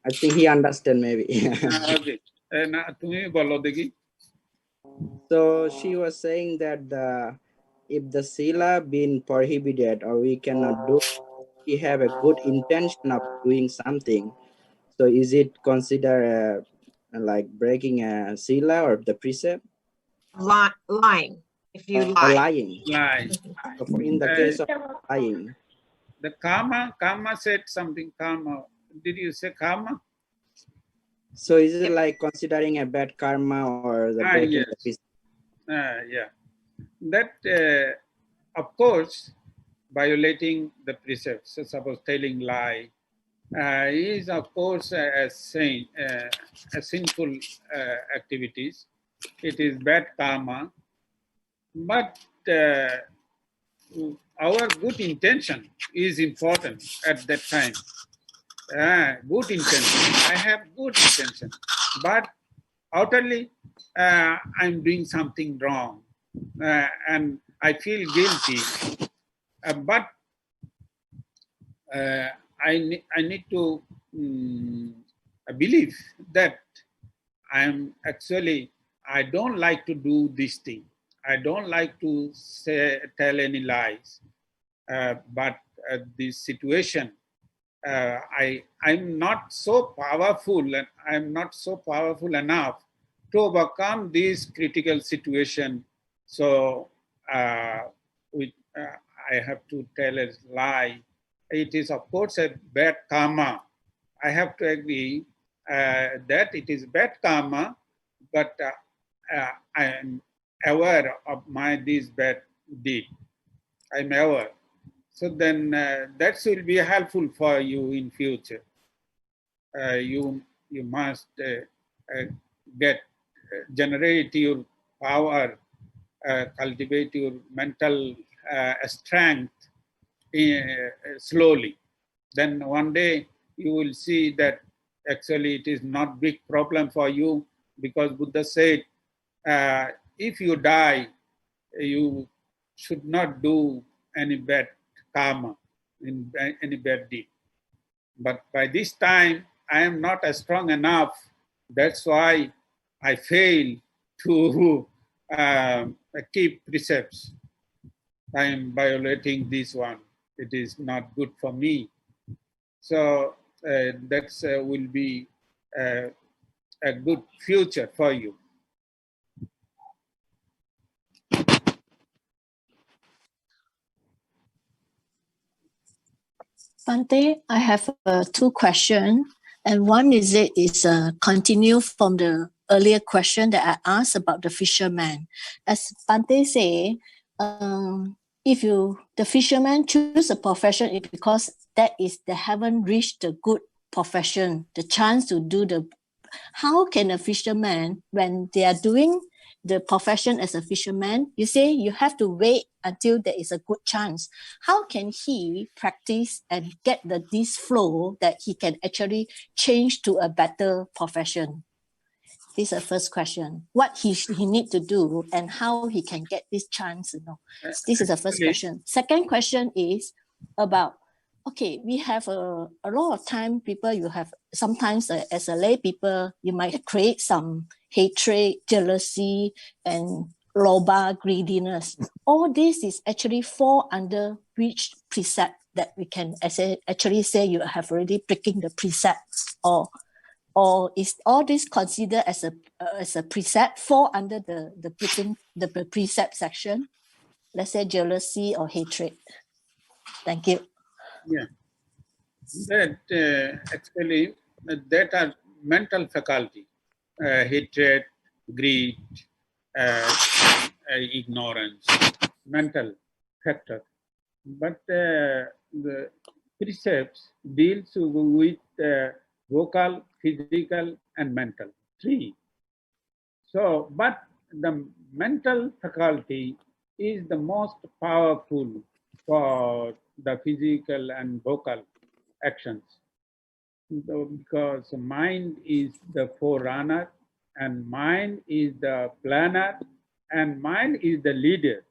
I think he understand maybe. Okay. So she was saying that if the sila been prohibited or we cannot do, we have a good intention of doing something. So is it considered like breaking a sila or the precept? Lying. If you lie. Lying. Lie. So in the case of lying. The karma said something, karma. Did you say karma? So is it like considering a bad karma or the breaking yes. the precept? Yeah. That, of course, violating the precepts, so suppose telling lie, is of course a sinful activities. It is bad karma, but our good intention is important at that time. Good intention. I have good intention, but outwardly I'm doing something wrong, and I feel guilty. But I need to believe that I don't like to do this thing. I don't like to tell any lies. But this situation, I'm not so powerful, and I'm not so powerful enough to overcome this critical situation. So I have to tell a lie. It is of course a bad karma. I have to agree that it is bad karma, but I am aware of this bad deed. I'm aware. So then that will be helpful for you in future. You must generate your power, cultivate your mental strength slowly. Then one day you will see that actually it is not big problem for you, because Buddha said, if you die, you should not do any bad karma, in any bad deed. But by this time, I am not strong enough. That's why I fail to keep precepts. I am violating this one. It is not good for me. So that will be a good future for you. Bhante, I have two questions, and one is a continue from the earlier question that I asked about the fisherman. As Bhante say, if the fisherman choose a profession, it's because they haven't reached the good profession, the chance to do the. How can a fisherman, when they are doing the profession as a fisherman, you say you have to wait until there is a good chance. How can he practice and get this flow that he can actually change to a better profession? This is the first question. What he need to do and how he can get this chance, This is the first question. Second question is about, okay, we have a lot of time people, you have sometimes as a lay people, you might create some hatred, jealousy, and loba, greediness. All this is actually fall under which precept that we can actually say you have already breaking the precept, or is all this considered as a precept fall under the breaking the precept section? Let's say jealousy or hatred. Thank you. Yeah, that actually that are mental faculty, hatred, greed, ignorance, mental factor. But the precepts deals with vocal, physical, and mental, three. So, but the mental faculty is the most powerful for the physical and vocal actions, because mind is the forerunner, and mind is the planner, and mind is the leader.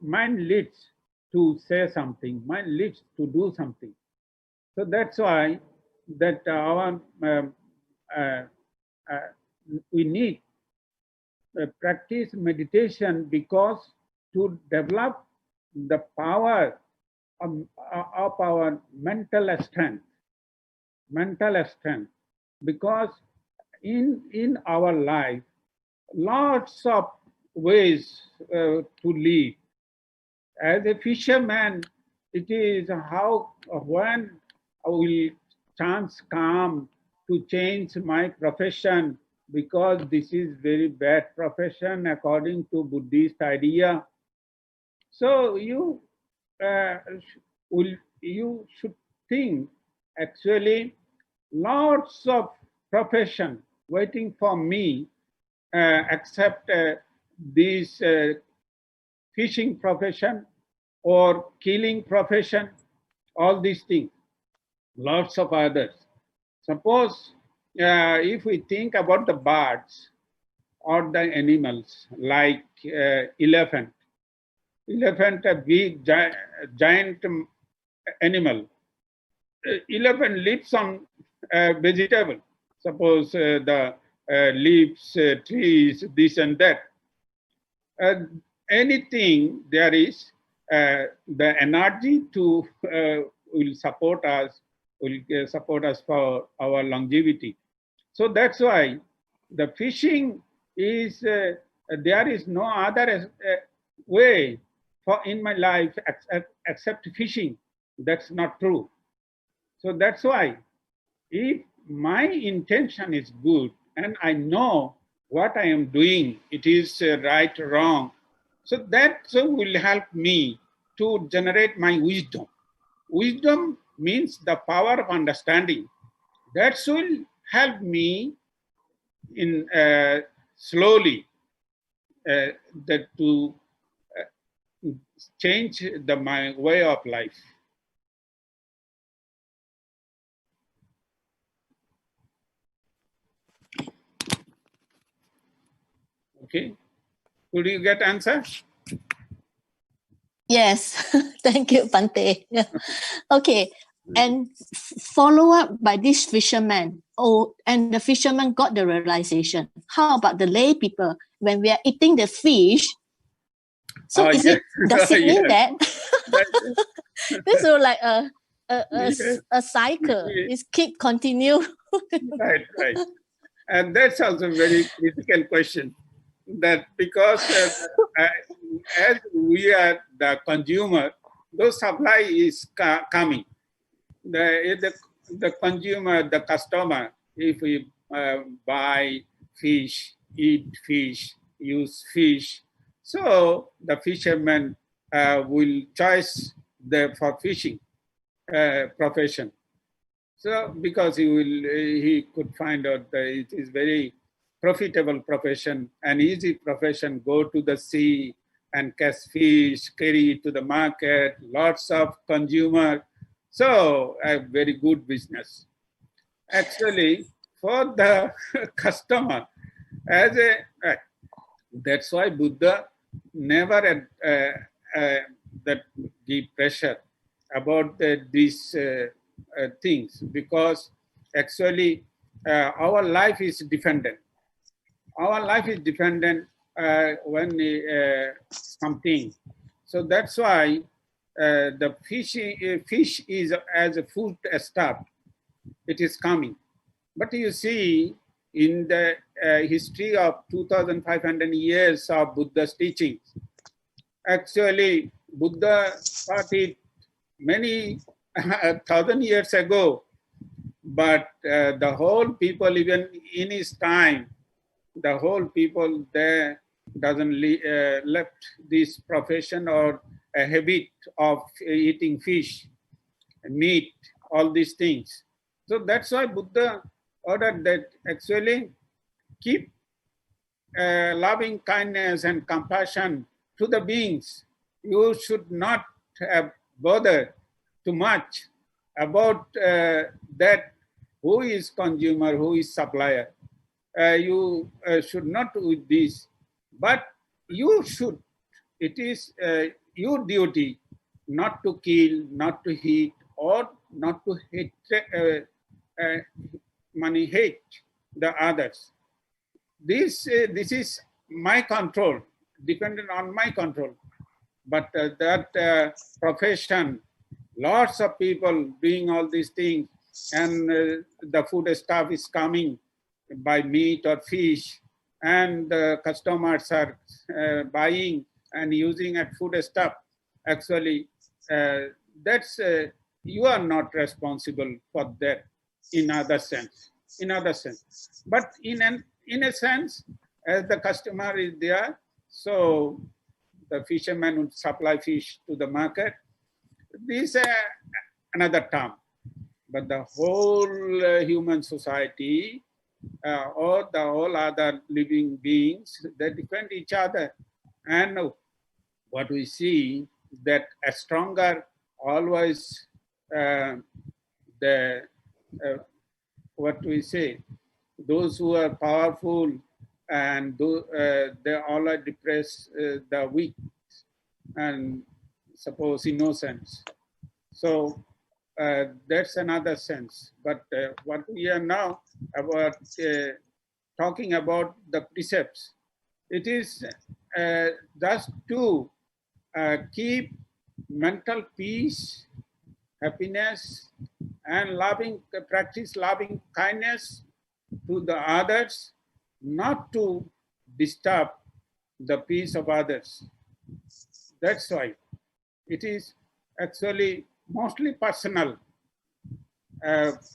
Mind leads to say something, mind leads to do something. So that's why that we need practice meditation, because to develop the power of our mental strength, because in our life, lots of ways to live. As a fisherman, it is how, when will chance come to change my profession, because this is very bad profession according to Buddhist idea. So you should think actually lots of profession waiting for me, except this fishing profession or killing profession, all these things, lots of others. Suppose if we think about the birds or the animals like elephant, a big giant animal. Elephant lives on vegetable. Suppose the leaves, trees, this and that. Anything there is, the energy to will support us for our longevity. So that's why the fishing is there is no other way for in my life except fishing. That's not true. So that's why if my intention is good and I know what I am doing, it is right or wrong, so that will help me to generate my wisdom. Wisdom means the power of understanding. That will help me in slowly that to change my way of life. Okay, could you get answer? Yes, thank you, Bhante. Okay, and follow up by this fisherman. Oh, and the fisherman got the realization. How about the lay people when we are eating the fish? So does it mean that this is like a cycle? It keep continue. Right. And that's also a very critical question. That because as we are the consumer, those supply is coming. The consumer, the customer, if we buy fish, eat fish, use fish, so the fisherman will choose for fishing profession. So because he could find out that it is very profitable profession, an easy profession, go to the sea and catch fish, carry it to the market, lots of consumer. So a very good business. Actually, for the customer, that's why Buddha never that give pressure about these things, because actually our life is dependent. Our life is dependent when something. So that's why the fish is as a food stuff. It is coming. But you see, in the history of 2,500 years of Buddha's teachings, actually Buddha taught it many 1,000 years ago, but the whole people, even in his time, the whole people there doesn't left this profession or a habit of eating fish, meat, all these things. So that's why Buddha ordered that actually keep loving kindness and compassion to the beings. You should not have bothered too much about that who is consumer, who is supplier. You should not do this, but you should. It is your duty not to kill, not to hate, or not to hate hate the others. This is my control, dependent on my control. But that profession, lots of people doing all these things, and the food stuff is coming by meat or fish, and the customers are buying and using at food stuff. Actually, that's you are not responsible for that in other sense. But in a sense, as the customer is there, so the fishermen would supply fish to the market. This is another term. But the whole human society or the all other living beings, they depend each other. And what we see that a stronger always what we say, those who are powerful and they always depress the weak and suppose innocence. So that's another sense. But what we are now about talking about the precepts, it is just to keep mental peace, happiness, and practice loving kindness to the others, not to disturb the peace of others. That's why it is actually mostly personal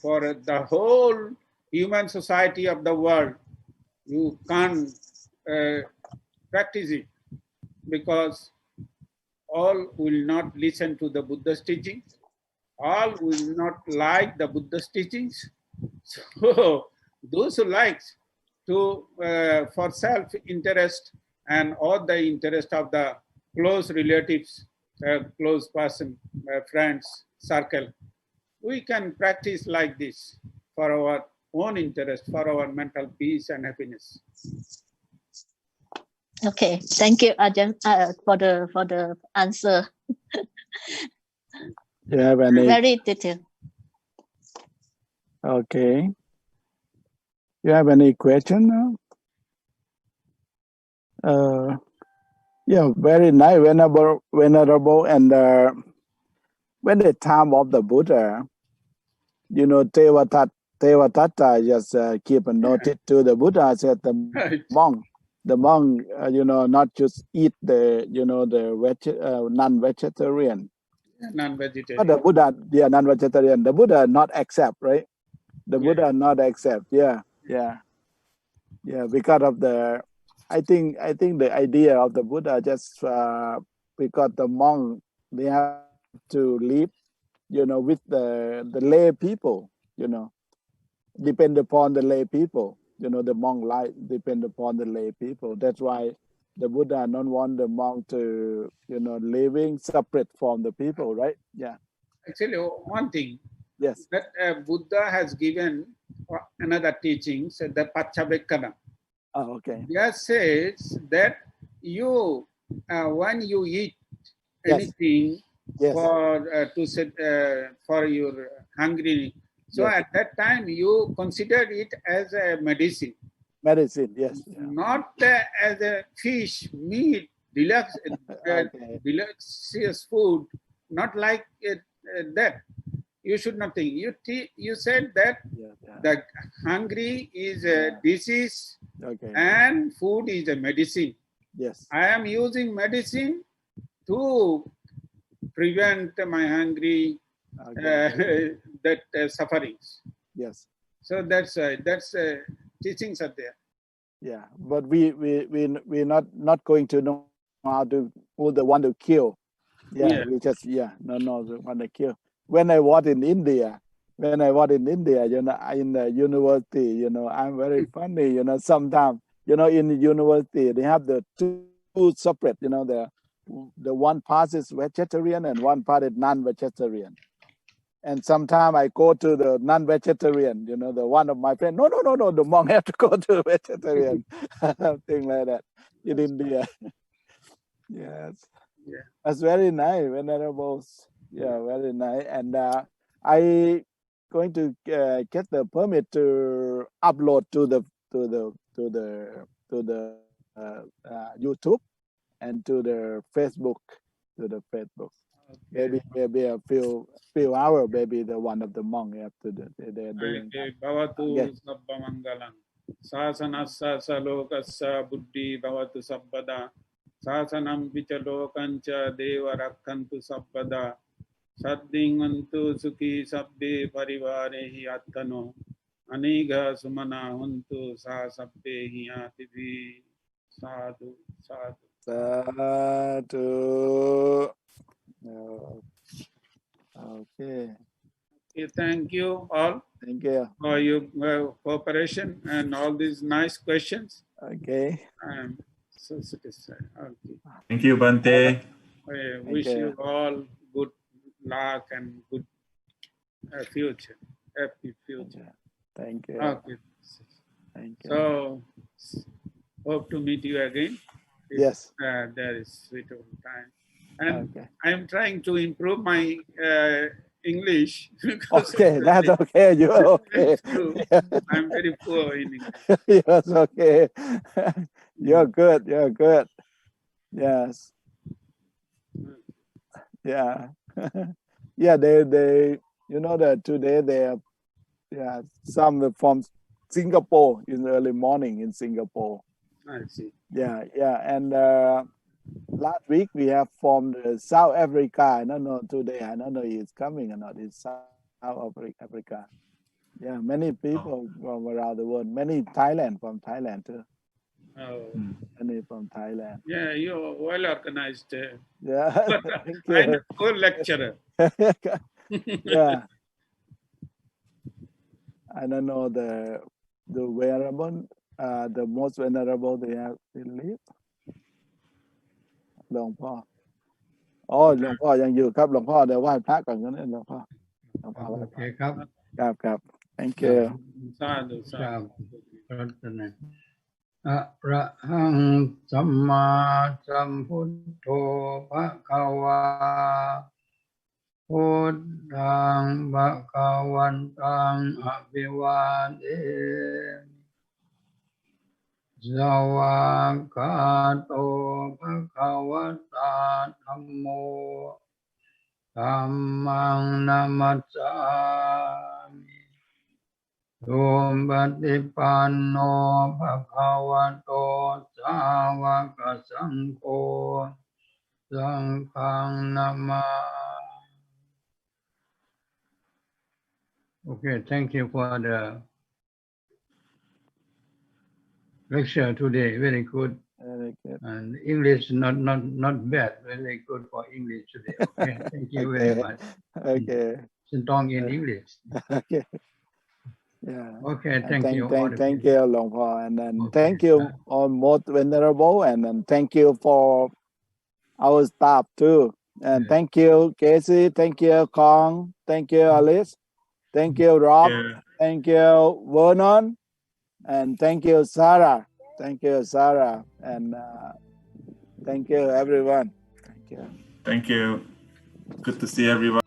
for the whole human society of the world. You can't practice it because all will not listen to the Buddha's teachings. All will not like the Buddha's teachings. So those who like to for self-interest and all the interest of the close relatives, close person, friends, circle, we can practice like this for our own interest, for our mental peace and happiness. Okay, thank you, Ajahn, for the answer. You have any? Very detailed. Okay. You have any question now? Yeah, very nice, venerable. And when the time of the Buddha, you know, Tevatatta just keep a notice to the Buddha, said the monk, you know, not just eat the, you know, the non-vegetarian. Non-vegetarian. The Buddha, yeah, non-vegetarian. The Buddha not accept, right? The Buddha not accept. Yeah. Because of the, I think the idea of the Buddha just because the monk, they have to live, you know, with the lay people, you know, depend upon the lay people. You know, the monk life depend upon the lay people. That's why the Buddha don't want the monk to, you know, living separate from the people, right? Yeah. Actually, one thing. Yes. That Buddha has given another teaching, the Paccavekkhana. Oh, okay. There says that you, when you eat anything for to set for your hungry, so at that time you consider it as a medicine. Medicine, yes. Not as a fish, meat, delicious food, not like that. You should not think. You said that the hungry is a disease and food is a medicine. Yes. I am using medicine to prevent my hungry that sufferings. Yes. So that's teachings are there. Yeah, but we're not going to know how to who the one to kill. We just no the one to kill. When I was in India, you know, in the university, you know, I'm very funny, you know, sometimes, you know, in the university they have the two separate, you know, the one part is vegetarian and one part is non-vegetarian. And sometimes I go to the non-vegetarian, you know, the one of my friends, no, the monk have to go to vegetarian, thing like that in India. Yes. Yeah. That's very nice, venerables. Yeah, very nice. And I going to get the permit to upload to the YouTube and to the Facebook, Okay. Maybe a few hours, maybe the one of the monk have to do. They're doing. Bhavatu sabba mangalam. Sasanassa salokassa buddhi bhavatu sabbada. Sasanam vichalokancha deva rakkantu sabbada. Saddingantu sukhi sabbe parivarehi attano. Aniga sumana huntu sa sabbehi ativi. Sadhu, sadhu. Sadhu. Okay. Thank you all Thank you. for your cooperation and all these nice questions. Okay. I'm so satisfied. Okay. Thank you, Bante. I wish you all good luck and good future, happy future. Thank you. Okay. Thank you. So, hope to meet you again. If, Yes. there is suitable time. And Okay. I'm trying to improve my English. Because Okay, that's okay. You're okay. it's true. I'm very poor in English. Yes, okay. You're good. You're good. Yes. Yeah. Yeah, they you know that today they are some from Singapore in the early morning in Singapore. I see. Yeah, and last week we have from South Africa. I don't know today. I don't know if it's coming or not. It's South Africa. Yeah, many people from around the world. Many from Thailand too. Oh. Many from Thailand. Yeah, you're well organized. Yeah, But thank I'm you. a poor lecturer. Yeah. I don't know the venerable, the most venerable they have live. หลวงพ่ออ๋อหลวงพ่อยังอยู่ครับหลวงพ่อเดี๋ยวไหว้พระก่อนก็ได้หลวงพ่อไหว้พระ Okay, ครับ ครับ thank you Sadhu, ครั sadhu. บรัตนะอะระหังสัมมาสัมพุทโธภะคะวาพุทธังภะคะวันตังอภิวาเทสวากขาโตภะคะวะตาธัมโมธัมมังนัมมัสสามิโยมปฏิปันโนภะคะวะโตสาวกสังโฆสังฆังนามา Okay, thank you for the lecture today. Very good. Very good. And English not bad. Very good for English today. Okay, thank you very much. Okay. Strong in English. Okay. Yeah. Okay, And thank you. all the thank people. you, Long Po, and then Okay. thank you, all most venerable, and then thank you for our staff too, and Yes. thank you, Casey, thank you, Kong, thank you, Alice, thank you, Rob, Yeah. thank you, Vernon, and thank you, Sarah, and thank you, everyone. Thank you. Thank you. Good to see everyone.